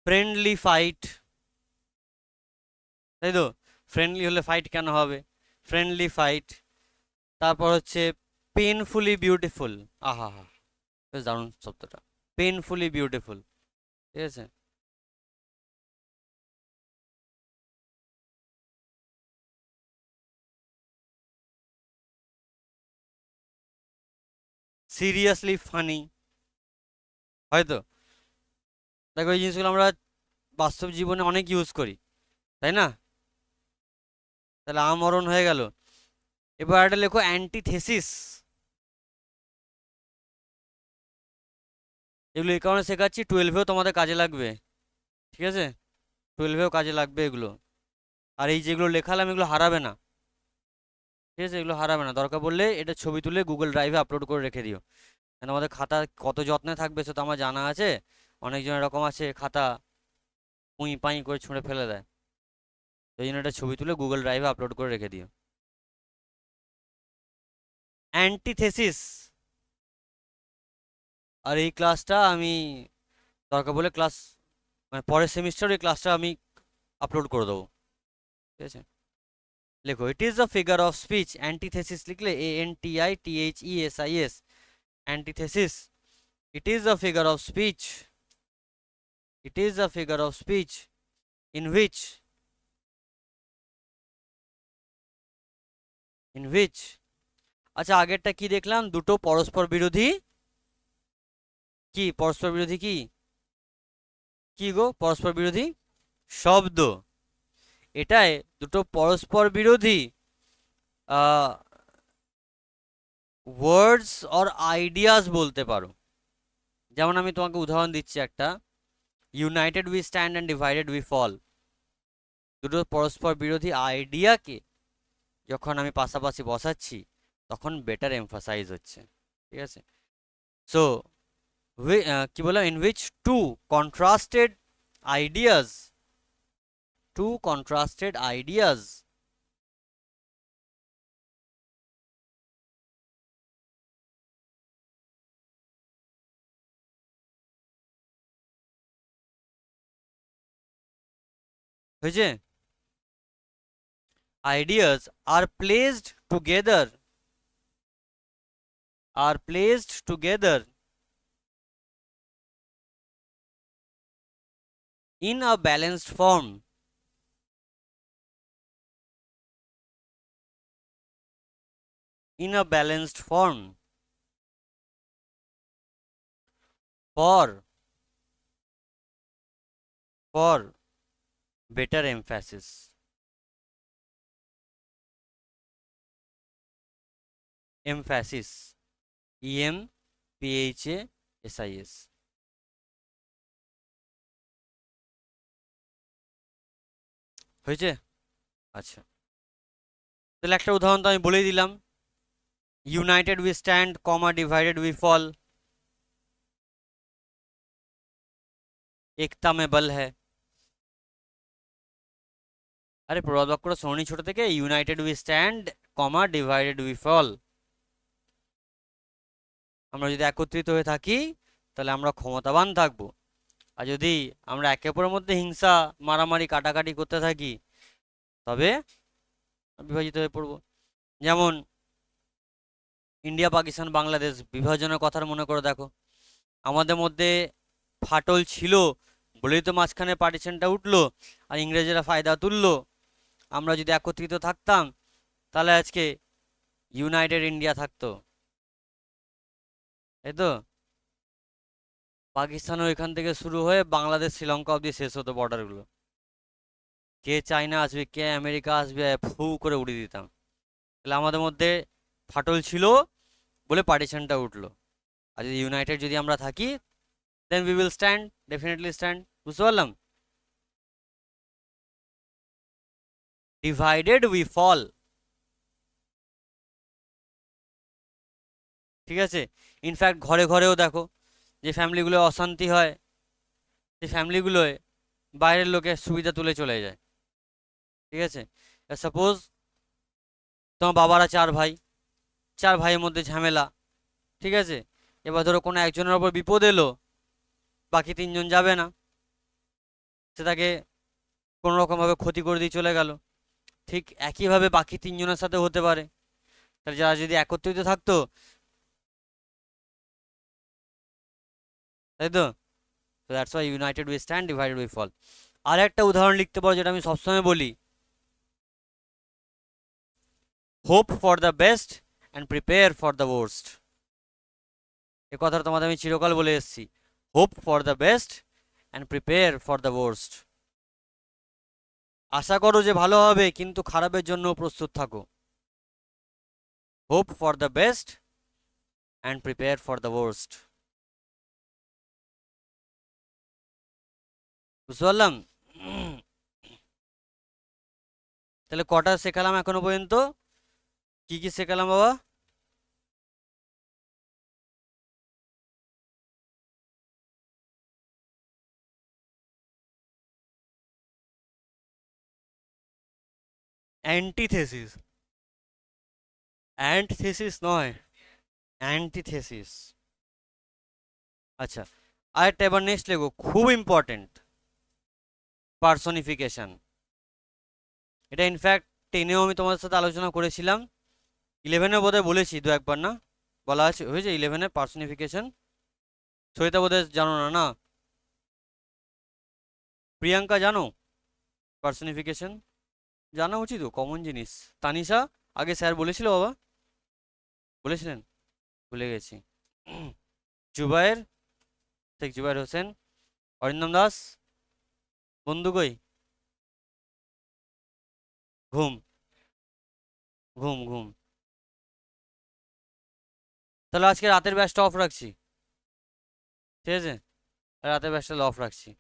ফ্রেন্ডলি ফাইট, তাই তো? ফ্রেন্ডলি হলে ফাইট কেন হবে? Friendly fight. তারপর হচ্ছে পেনফুলি বিউটিফুল, আহা হা, বেশ দারুণ শব্দটা, পেনফুলি বিউটিফুল, ঠিক আছে? সিরিয়াসলি ফানি, হয়তো, দেখো এই জিনিসগুলো আমরা বাস্তব জীবনে অনেক ইউজ করি, তাই না? তাহলে আমরণ হয়ে গেল। এবার একটা লেখো অ্যান্টিথেসিস, এগুলো এই কারণে শেখাচ্ছি, টুয়েলভেও তোমাদের কাজে লাগবে, ঠিক আছে? টুয়েলভেও কাজে লাগবে এগুলো। আর এই যেগুলো লেখালাম এগুলো হারাবে না, ঠিক আছে? এগুলো হারাবে না, দরকার পড়লে এটা ছবি তুলে গুগল ড্রাইভে আপলোড করে রেখে দিও, কেন আমাদের খাতা কত যত্নে থাকবে সে তো আমার জানা আছে। অনেকজন এরকম আছে, খাতা পুঁই পাই করে ছুঁড়ে ফেলে দেয়, তো এই জন্য এটা ছবি তুলে গুগল ড্রাইভে আপলোড করে রেখে দিও। অ্যান্টিথেসিস, আর এই ক্লাসটা আমি দরকার বলে ক্লাস, মানে পরের সেমিস্টার এই ক্লাসটা আমি আপলোড করে দেবো, ঠিক আছে? লেখো, it is a figure of speech, antithesis লিখলে ANTITHESIS, antithesis, it is a figure of speech, it is a figure of speech in which, in which, আচ্ছা আগেরটা কি দেখলাম, দুটো পরস্পর বিরোধী, কি পরস্পর বিরোধী, কি কি গো পরস্পর বিরোধী শব্দ, এটাই দুটো পরস্পর বিরোধী ওয়ার্ডস অর আইডিয়াস বলতে পারো। যেমন আমি তোমাকে উদাহরণ দিচ্ছি একটা, united we stand and divided we fall, দুটো পরস্পর বিরোধী আইডিয়াকে যখন আমি পাশাপাশি বসাচ্ছি তখন বেটার এমফাসাইজ হচ্ছে, ঠিক আছে? সো কি বললাম, in which two contrasted ideas, two contrasted ideas, হয়েছে? Ideas are placed together in a balanced form, in a balanced form for for better emphasis, emphasis, EMPHASIS, হয়েছে? আচ্ছা, তাহলে একটা উদাহরণ তো আমি বলেই দিলাম, united we stand, comma divided we fall, একতা মে বল হ্যায়। আরে প্রবাদ বাক্যটা শোনি ছোট থেকে, united we stand, comma divided we fall. আমরা যদি একত্রিত হয়ে থাকি তাহলে আমরা ক্ষমতাবান থাকবো, আর যদি আমরা একে অপরের মধ্যে হিংসা, মারামারি, কাটাকাটি করতে থাকি তবে বিভাজিত হয়ে পড়বো। যেমন ইন্ডিয়া, পাকিস্তান, বাংলাদেশ বিভাজনের কথার মনে করে দেখো, আমাদের মধ্যে ফাটল ছিল বলেই তো মাঝখানে পার্টিশনটা উঠলো, আর ইংরেজরা ফায়দা তুললো। আমরা যদি একত্রিত থাকতাম তাহলে আজকে ইউনাইটেড ইন্ডিয়া থাকতো, তাই তো? পাকিস্তানও এখান থেকে শুরু হয়ে বাংলাদেশ, শ্রীলঙ্কা অব্দি শেষ হতো বর্ডারগুলো। কে চায়না আসবে, কে আমেরিকা আসবে, ফু করে উড়িয়ে দিতাম। তাহলে আমাদের মধ্যে ফাটল ছিল বলে পার্টিশনটা উঠলো। আর যদি ইউনাইটেড যদি আমরা থাকি, then we will stand, definitely stand. বুঝতে পারলাম? Divided we fall. ঠিক আছে? ইনফ্যাক্ট ঘরে ঘরেও দেখো যে ফ্যামিলিগুলো অশান্তি হয়, সেই ফ্যামিলিগুলোয় বাইরের লোকের সুবিধা তুলে চলে যায়। ঠিক আছে? সাপোজ তোমার বাবারা চার ভাই, চার ভাইয়ের মধ্যে ঝামেলা। ঠিক আছে? এবার ধরো কোনো একজনের ওপর বিপদ এলো, বাকি তিনজন যাবে না, সে তাকে কোনো রকমভাবে ক্ষতি করে দিয়ে চলে গেল। ঠিক একইভাবে বাকি তিনজনের সাথে হতে পারে। তাহলে যারা যদি একত্রিত থাকতো, তাই তো? That's why united we stand, divided we fall. আর একটা উদাহরণ লিখতে পারো যেটা আমি সবসময় বলি, hope for the best and prepare for the worst. এ কথাটা তোমাদের আমি চিরকাল বলে এসেছি, hope for the best and prepare for the worst. আশা করো যে ভালো হবে, কিন্তু খারাপের জন্য প্রস্তুত থাকো। Hope for the best and prepare for the worst. বুঝতে পারলাম? তাহলে কটা শেখালাম এখনো পর্যন্ত? কি কি শেখালাম বাবা? অ্যান্টিথেসিস, অ্যান্টিথেসিস নয়, অ্যান্টিথেসিস। আচ্ছা, আরেকটা এবার নেক্সট লেখো, খুব ইম্পর্টেন্ট, পার্সনিফিকেশন। এটা ইনফ্যাক্ট টেনেও আমি তোমাদের সাথে আলোচনা করেছিলাম, 11-এ বোধহয় বলেছি দু একবার, না বলা আছে হয়েছে 11-এ পার্সনিফিকেশন? সবিতা বোধহয় জানো না, না? প্রিয়াঙ্কা জানো পার্সনিফিকেশন? জানা উচিত, কমন জিনিস। তানিশা, আগে স্যার বলেছিল বাবা, বলেছিলেন? ভুলে গেছি। জুবায়ের, শেখ জুবায়ের হোসেন। অরিন্দম দাস, বন্ধু কই? ঘুম, ঘুম, ঘুম। তাহলে আজকে রাতের ব্যাচটা অফ রাখছি, ঠিক আছে? রাতের ব্যাচটা অফ রাখছি।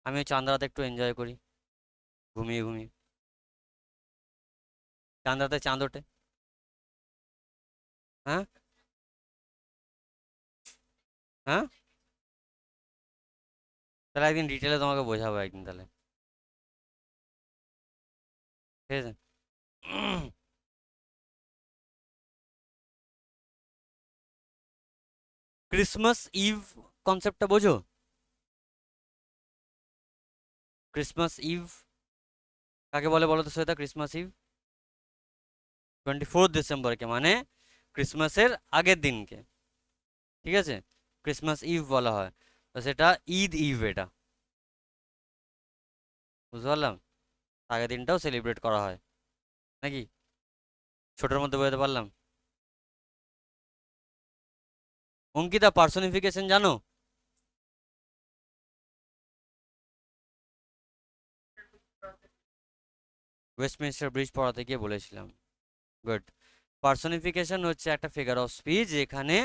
আমি ওই চাঁদ রাতে একটু এনজয় করি, ঘুমিয়ে ঘুমিয়ে। চাঁদ রাতে চাঁদ ওঠে। হ্যাঁ, হ্যাঁ। তাহলে একদিন ডিটেলে তোমাকে বোঝাবো একদিন তাহলে, ঠিক আছে? ক্রিসমাস ইভ কনসেপ্টটা বোঝো? ক্রিসমাস ইভ কাকে বলে বলো তো শ্বেতা? ক্রিসমাস ইভ 24 ডিসেম্বরকে, মানে ক্রিসমাসের আগের দিনকে। ঠিক আছে? ক্রিসমাস ইভ বলা হয়, তো সেটা ঈদ ইভ এটা। বুঝতে পারলাম? আগের দিনটাও সেলিব্রেট করা হয় নাকি? ছোটোর মধ্যে বোঝাতে পারলাম? অঙ্কিতা, পার্সনিফিকেশন জানো? ওয়েস্টমিনস্টার ব্রিজ পড়াতে গিয়ে বলেছিলাম। গুড। পার্সনিফিকেশন হচ্ছে একটা ফিগার অফ স্পিচ যেখানে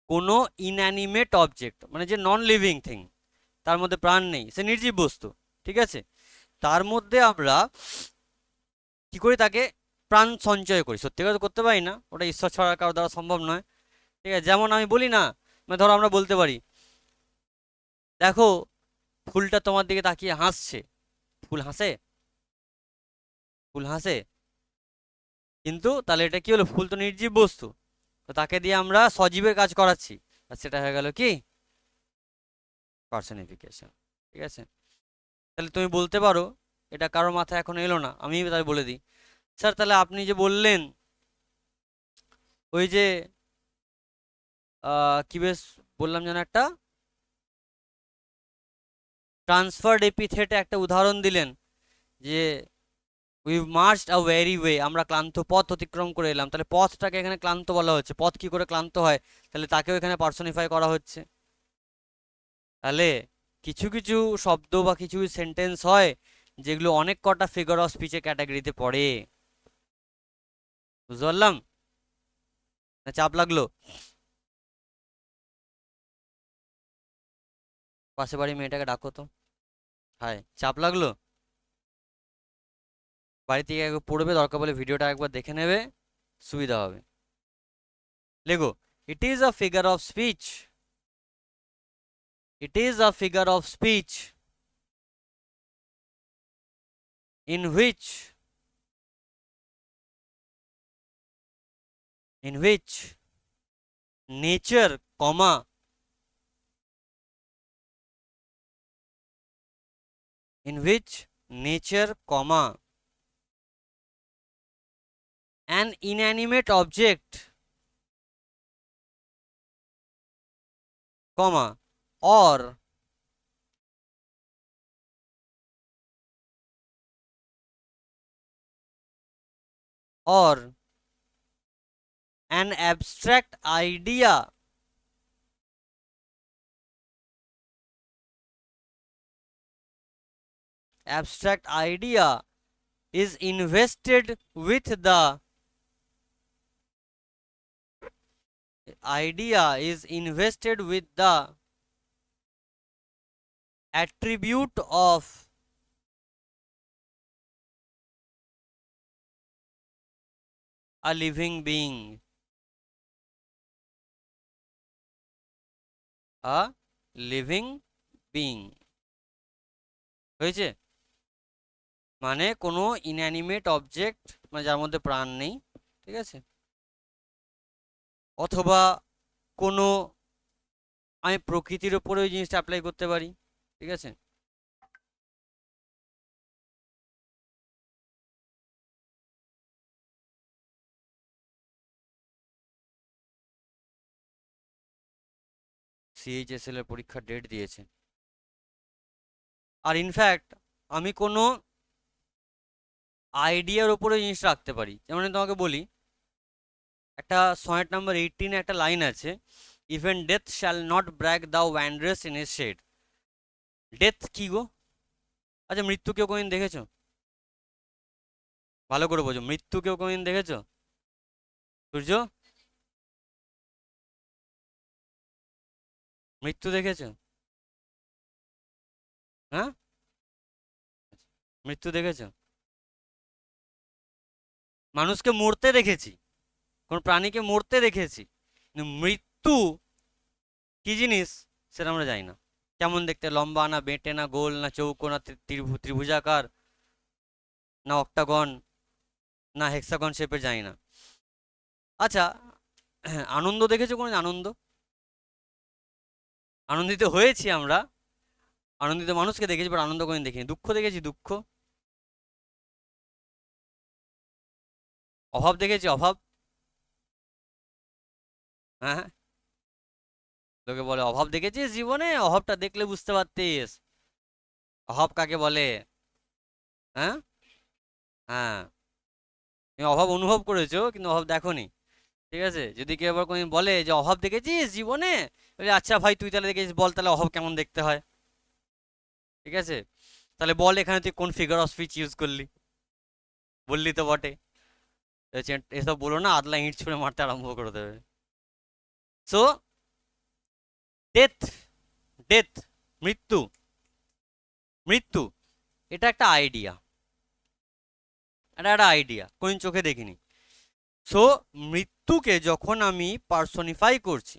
কোনো ইনঅ্যানিমেট অবজেক্ট, মানে যে নন লিভিং থিং, তার মধ্যে প্রাণ নেই, সে নির্জীব বস্তু, ঠিক আছে? তার মধ্যে আমরা কি করি, তাকে প্রাণ সঞ্চয় করি। সত্যি কথা করতে পারি না, ওটা ঈশ্বর ছাড়া কারো দ্বারা সম্ভব নয়। ঠিক আছে, যেমন আমি বলি না, মানে ধরো আমরা বলতে পারি, দেখো ফুলটা তোমার দিকে তাকিয়ে হাসছে। ফুল হাসে? ফুল হাসে? কিন্তু তাহলে এটা কি হলো, ফুল তো নির্জীব বস্তু, তো তাকে দিয়ে আমরা সজীবের কাজ করাচ্ছি, আর সেটা হয়ে গেল কি, পার্সনিফিকেশন। ঠিক আছে, তাহলে তুমি বলতে পারো, এটা কারোর মাথায় এখন এলো না, আমি তাই বলে দিই। স্যার তাহলে আপনি যে বললেন ওই যে কি বেশ বললাম যেন একটা ট্রান্সফার্ড এপিথেটে একটা উদাহরণ দিলেন, যে we marched a weary way, আমরা ক্লান্ত পথ অতিক্রম করে এলাম, তাহলে পথটাকে এখানে ক্লান্ত বলা হচ্ছে। পথ কি করে ক্লান্ত হয়, তাহলে তাকেও এখানে পার্সনিফাই করা হচ্ছে। তাহলে কিছু কিছু শব্দ বা কিছু সেন্টেন্স হয় যেগুলো অনেক কটা ফিগার অফ স্পিচের ক্যাটাগরিতে পড়ে। বুঝতে পারলাম? না চাপ লাগলো? পাশে বাড়ি মেয়েটাকে ডাকো তো। হায়, চাপ লাগলো? বাড়ি থেকে একবার পড়বে, দরকার বলে ভিডিওটা একবার দেখে নেবে, সুবিধা হবে। Lego, it is a figure of speech, it is a figure of speech in which nature, comma, in which nature, comma, an inanimate object, comma, or or an abstract idea is invested with the attribute of a living being, a living being। হয়েছে? মানে কোনো inanimate object, মানে যার মধ্যে প্রাণ নেই, ঠিক আছে, অথবা কোনো, আমি প্রকৃতির ওপরে ওই জিনিসটা অ্যাপ্লাই করতে পারি। ঠিক আছে, সিএইচএসএল এর পরীক্ষার ডেট দিয়েছে। আর ইনফ্যাক্ট আমি কোনো আইডিয়ার ওপরে জিনিস রাখতে পারি। যেমন আমি তোমাকে বলি, একটা সনেট নাম্বার 18 একটা লাইন আছে, even death shall not brag the wanderers in his shade. Death কি গো? আচ্ছা, মৃত্যু কেউ কোনদিন দেখেছো? ভালো করে বোঝো, মৃত্যু কেউ কোনদিন দেখেছো? সূর্য, মৃত্যু দেখেছো? হ্যাঁ, মৃত্যু দেখেছো? মানুষকে মরতে দেখেছি, কোন প্রাণীকে মরতে দেখেছি, কিন্তু মৃত্যু কি জিনিস সেটা আমরা জানি না। কেমন দেখতে, লম্বা না বেঁটে না গোল না চৌকো না ত্রিভুজাকার না অক্টাগন না হেক্সাগন শেপের, জানি না। আচ্ছা, আনন্দ দেখেছো কোনো? আনন্দ, আনন্দিত হয়েছি আমরা, আনন্দিত মানুষকে দেখেছি, বাট আনন্দ কোনোদিন দেখিনি। দুঃখ দেখেছি, দুঃখ। অভাব দেখেছি, অভাব। হ্যাঁ হ্যাঁ, লোকে বলে অভাব দেখেছিস জীবনে, অভাবটা দেখলে বুঝতে পারতিস অভাব কাকে বলে। হ্যাঁ হ্যাঁ, তুমি অভাব অনুভব করেছো কিন্তু অভাব দেখোনি। ঠিক আছে, যদি কেউ আবার কোনোদিন বলে যে অভাব দেখেছিস জীবনে, বলে আচ্ছা ভাই তুই তাহলে দেখেছিস, বল তাহলে অভাব কেমন দেখতে হয়। ঠিক আছে, তাহলে বল এখানে তুই কোন ফিগার অফ স্পিচ ইউজ করলি? বললি তো বটে। এসব বলো না, আদলা ইঁট ছুঁড়ে মারতে আরম্ভ করে দেবে। সো ডেথ, ডেথ, মৃত্যু, মৃত্যু এটা একটা আইডিয়া, এটা একটা আইডিয়া, কোন চোখে দেখিনি। সো মৃত্যুকে যখন আমি পার্সোনিফাই করছি,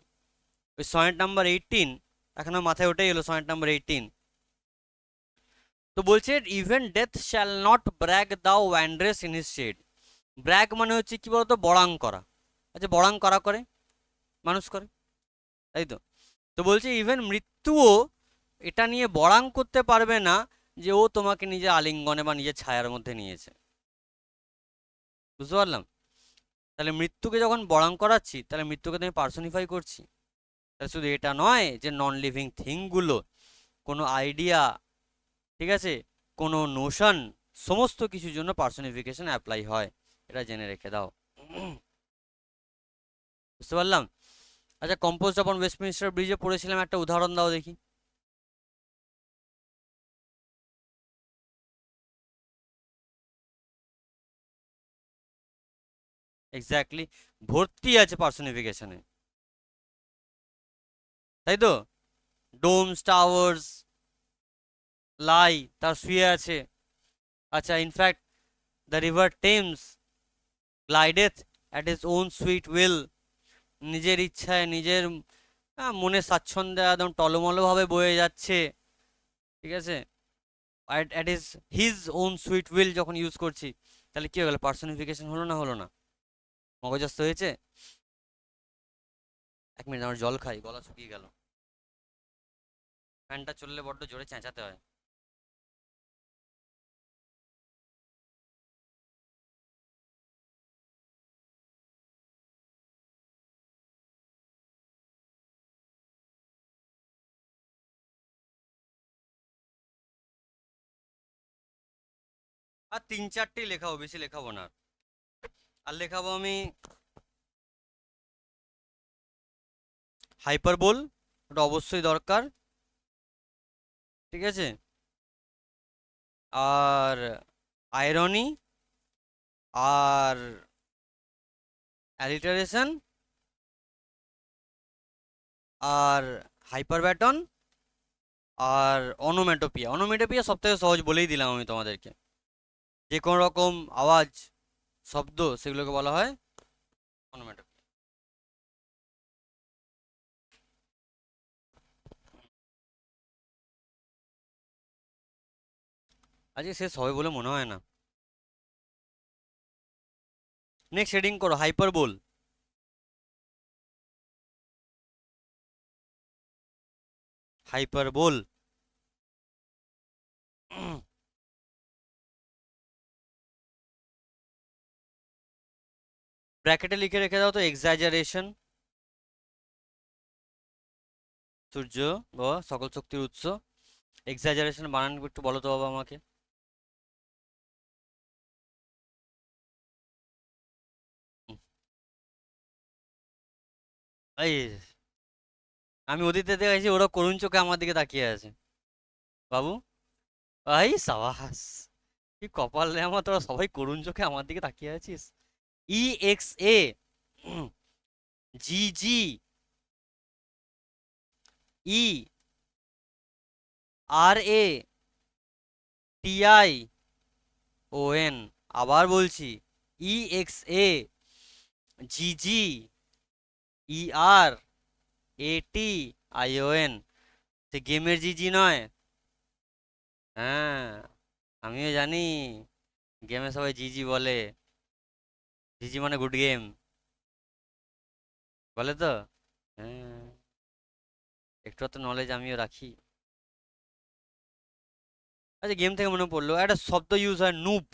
ওই সনেট নাম্বার 18, এখনো মাথায় ওটাই হলো সনেট নাম্বার 18। তো বলছে even death shall not brag দাও ওয়ান্ড্রেস ইন হিজ শেড। ব্র্যাগ মানে হচ্ছে কি বলতো, বড়াং করা। আচ্ছা, বড়াং করা করে মানুষ করে, তাই তো? তো বলছে ইভেন মৃত্যুও এটা নিয়ে বড়াং করতে পারবে না যে ও তোমাকে নিজের আলিঙ্গনে বা নিজের ছায়ার মধ্যে নিয়েছে। বুঝতে পারলাম? তাহলে মৃত্যুকে যখন বড়াং করাচ্ছি, তাহলে মৃত্যুকে তো আমি পার্সোনিফাই করছি। তাহলে শুধু এটা নয় যে নন লিভিং থিংগুলো, কোনো আইডিয়া, ঠিক আছে, কোনো নোশন, সমস্ত কিছুর জন্য পার্সোনিফিকেশন অ্যাপ্লাই হয়, এটা জেনে রেখে দাও। বুঝতে পারলাম? আচ্ছা, কম্পোজড অপন ওয়েস্টমিনস্টার ব্রিজে পড়েছিলাম, একটা উদাহরণ দাও দেখি। এক্স্যাক্টলি, ভর্তি আছে পার্সোনিফিকেশনে, তাই তো? ডোমস, টাওয়ার্স, লাই, তার শুয়ে আছে। আচ্ছা, in fact the river Thames glideth at his own sweet will, নিজের ইচ্ছায়, নিজের মনে স্বাচ্ছন্দ্যে একদম টলমলভাবে বয়ে যাচ্ছে, ঠিক আছে? At is his own sweet will যখন ইউজ করছি, তাহলে কি হয়ে গেল? পার্সোনিফিকেশন হলো না হলো না? মগজস্থ হয়েছে? 1 মিনিট, আমার জল খাই, গলা শুকিয়ে গেল। ফ্যানটা চললে বড্ড জোরে চেঁচাতে হয়। আর 3-4টেই লেখাবো, বেশি লেখাবো না। আর লেখাবো আমি হাইপারবোল, ওটা অবশ্যই দরকার, ঠিক আছে? আর আয়রনি, আর অ্যালিটারেশন, আর হাইপারব্যাটন, আর অনোমেটোপিয়া। অনোমেটোপিয়া সব থেকে সহজ, বলেই দিলাম আমি তোমাদেরকে। যে কোনো রকম আওয়াজ, শব্দ, সেগুলোকে বলা হয় অনোমেটোপিয়া। আজকে শেষ হবে বলে মনে হয় না। নেক্সট হেডিং করো হাইপারবোল। হাইপারবোল। ব্র্যাকেটে লিখে রেখে দাও তো, এক্সাজারেশন, সূর্য বা সকল শক্তির উৎস। এক্সাজারেশন বানান একটু বলো তো বাবা আমাকে। হুম, এই আমি অতীতে দেখেছি ওরা করুণ চোখে আমার দিকে তাকিয়ে আছে। বাবু, এই সাবাস, কি কপাল রে আমার, তোরা সবাই করুণ চোখে আমার দিকে তাকিয়ে আছিস। E X A, G G, E R A, T I O N. আবার বলছি, E X A, G G, E R A T I O N. সে গেমের জিজি নয়। হ্যাঁ, আমিও জানি, গেমে সবাই জিজি বলে। জিজি মানে গুড গেম, বলে তো। হ্যাঁ, একটু তো নলেজ আমিও রাখি। আচ্ছা, গেম থেকে মনে পড়লো, একটা শব্দ ইউজ হয়, নুব।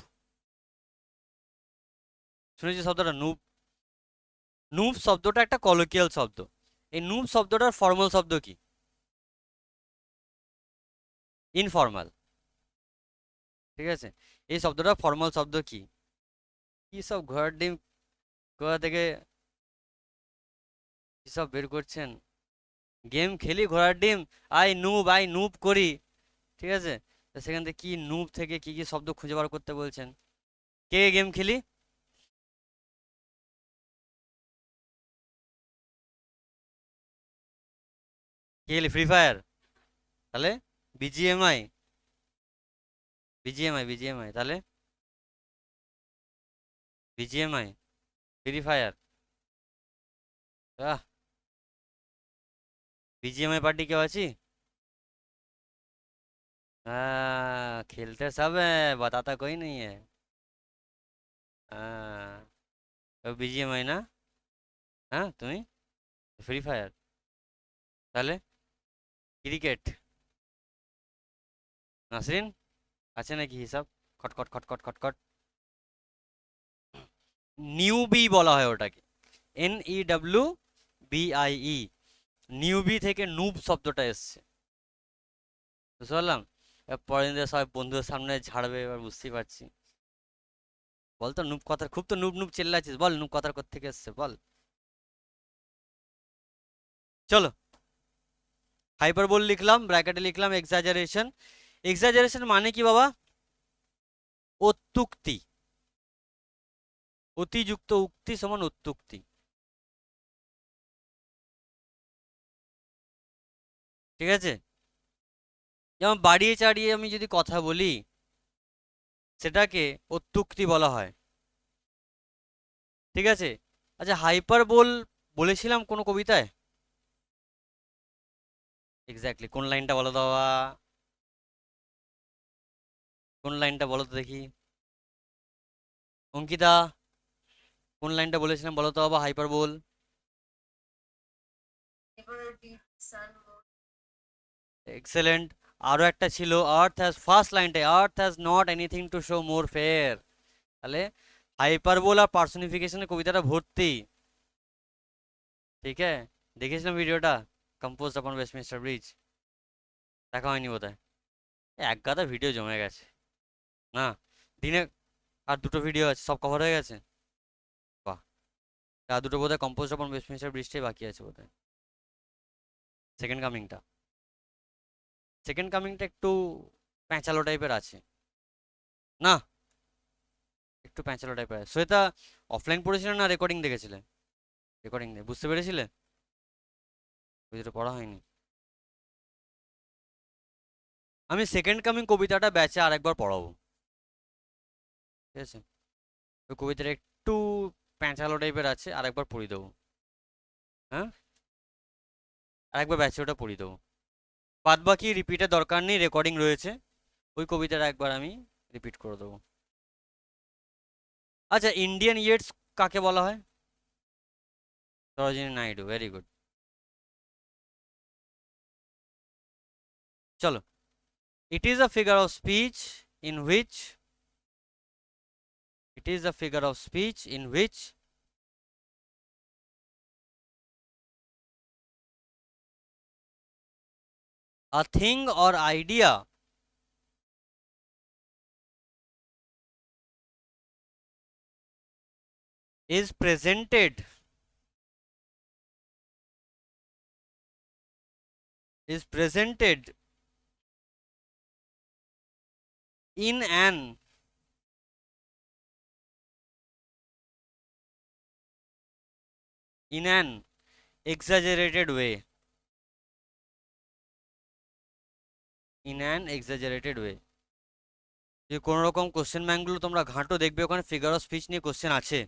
শুনেছি শব্দটা নুব? নুব শব্দটা একটা কলোকিয়াল শব্দ। এই নুব শব্দটার ফর্মাল শব্দ কি? ইনফর্মাল, ঠিক আছে? এই শব্দটা ফর্মাল শব্দ কি? কি সব ঘোড়ার ডিম, কোথা থেকে কি সব বের করছেন? গেম খেলি ঘোড়ার ডিম, আই নুব করি, ঠিক আছে? তো সেখান থেকে কি নুব থেকে কি কি শব্দ খুঁজে বার করতে বলছেন? কে গেম খেলি? কে খেলি? Free fire? তাহলে বিজিএমআই, বিজিএমআই, বিজিএমআই তাহলে বিজিএমআই, ফ্রি ফায়ার। আহ, बीजीएमआई पार्टी क्यों अच्छी? हाँ, खेलते सब है, बताता कोई नहीं है। हाँ, तो बीजीएमआई ना? हाँ तुम्हें फ्री फायर তাহলে ক্রিকেট নাসরিন আছে নাকি হিসাব? খটখট খটখট খটখট। নিউবি বলা হয় ওটাকে, NEWBIE। নিউবি থেকে নুব শব্দটা এসছে, বুঝতে পারলাম। এবার পরের দিন সবাই বন্ধুদের সামনে ঝাড়বে, এবার বুঝতেই পারছি। বল তো নুব কথা, খুব তো নুব নুব চিল্লাচ্ছিস, বল নুব কথা কোত্থেকে এসছে বল। চলো, হাইপারবোল লিখলাম, ব্র্যাকেটে লিখলাম এক্সাজারেশন। এক্সাজারেশন মানে কি বাবা? অত্যুক্তি। অতিযুক্ত উক্তি সমান অত্যুক্তি, ঠিক আছে? যেমন বাড়িয়ে চাড়িয়ে আমি যদি কথা বলি, সেটাকে অত্যুক্তি বলা হয়, ঠিক আছে? আচ্ছা, হাইপারবোল বলেছিলাম কোনো কবিতায়? এক্স্যাক্টলি, কোন লাইনটা বলো তো বাবা? কোন লাইনটা বলো তো দেখি, অঙ্কিতা, কোন লাইনটা বলেছিলাম বলো তো বাবা হাইপারবোল? এক্সেলেন্ট। আরো একটা ছিল, আর্থ হ্যাজ, ফার্স্ট লাইনটাই, earth has not anything to show more fair. তাহলে হাইপারবোল আর পার্সোনিফিকেশনের কবিতাটা ভর্তি, ঠিক আছে? দেখেছিলাম ভিডিওটা, কম্পোজ আপন ওয়েস্টমিনিস্টার ব্রিজ, দেখা হয়নি বোধহয়। এক গাদা ভিডিও জমে গেছে না দিনে। আর দুটো ভিডিও আছে, সব কভার হয়ে গেছে। বাহ, আর দুটো বোধহয় কম্পোজ আপন ওয়েস্টমিনিস্টার ব্রিজটাই বাকি আছে বোধহয়, সেকেন্ড কামিংটা। সেকেন্ড কামিংটা একটু প্যাঁচালো টাইপের আছে না, একটু প্যাঁচালো টাইপের আছে। শ্বেতা অফলাইন পড়েছিল না রেকর্ডিং দেখেছিলে? রেকর্ডিং দেখে বুঝতে পেরেছিলে? বুঝতে পড়া হয়নি। আমি সেকেন্ড কামিং কবিতাটা ব্যাচে আরেকবার পড়াবো, ঠিক আছে? ওই কবিতাটা একটু প্যাঁচালো টাইপের আছে, আরেকবার পড়িয়ে দেবো। হ্যাঁ, আরেকবার ব্যাচে ওটা পড়িয়ে দেবো। বাদ বাকি রিপিটের দরকার নেই, রেকর্ডিং রয়েছে। ওই কবিতাটা একবার আমি রিপিট করে দেবো। আচ্ছা, ইন্ডিয়ান ইয়েটস কাকে বলা হয়? Sarojini Naidu, very good. চলো, it is a figure of speech in which, it is a figure of speech in which a thing or idea is presented in an exaggerated way, in an exaggerated way। যে কোনো রকম question ব্যাংকগুলো তোমরা ঘাঁটো, দেখবে ওখানে figure of speech নিয়ে question আছে।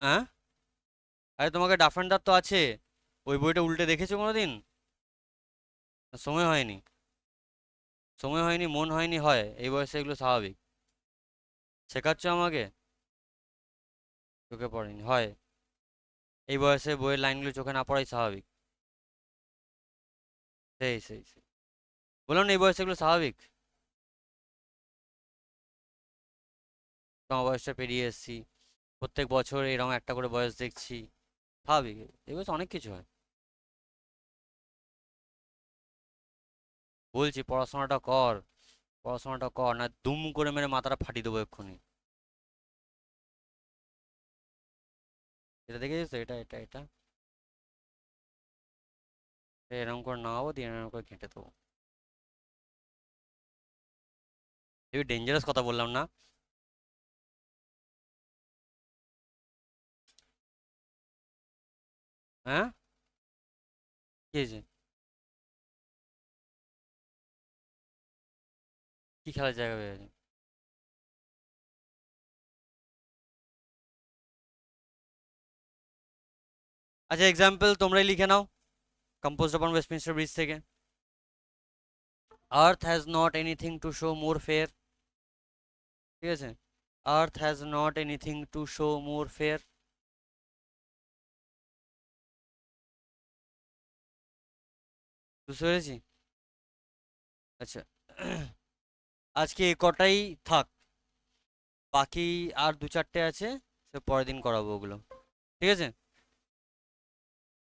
হ্যাঁ, আরে তোমাকে ডাফ অ্যান্ড ডাব তো আছে, ওই বইটা উল্টে দেখেছো কোনোদিন? সময় হয়নি, সময় হয়নি, মন হয়নি, হয় এই বয়সে এগুলো স্বাভাবিক। শেখাচ্ছ আমাকে? চোখে পড়েনি, হয় এই বয়সে বইয়ের লাইনগুলো চোখে না পড়াই স্বাভাবিক। সেই বললাম না, এই বয়সে এগুলো স্বাভাবিক। তোমার বয়সটা পেরিয়ে এসেছি, প্রত্যেক বছর এরকম একটা করে বয়স দেখছি, স্বাভাবিক। এই বয়সে অনেক কিছু হয়। বলছি পড়াশোনাটা কর, পড়াশোনাটা কর, না দুম করে মেরে মাথাটা ফাটিয়ে দেবো এক্ষুনি। এটা দেখেছিস তো, এটা এরকম করে নামাবো, দিয়ে এরকম করে কেটে দেবো। এই ডেঞ্জারাস কথা বললাম না? হ্যাঁ, কি হয়েছে? কি খেলার জায়গা পেয়ে গেছে? আচ্ছা, এক্সাম্পল তোমরাই লিখে নাও, কম্পোজড অন ওয়েস্টমিনস্টার ব্রিজ থেকে। আর্থ has not anything to show more fair. ঠিক আছে, আর্থ has not anything to show more fair. বুঝতে পেরেছি। আচ্ছা, আজকে এ কটাই থাক, বাকি আর দু চারটে আছে, সে পরের দিন করাবো ওগুলো। ঠিক আছে।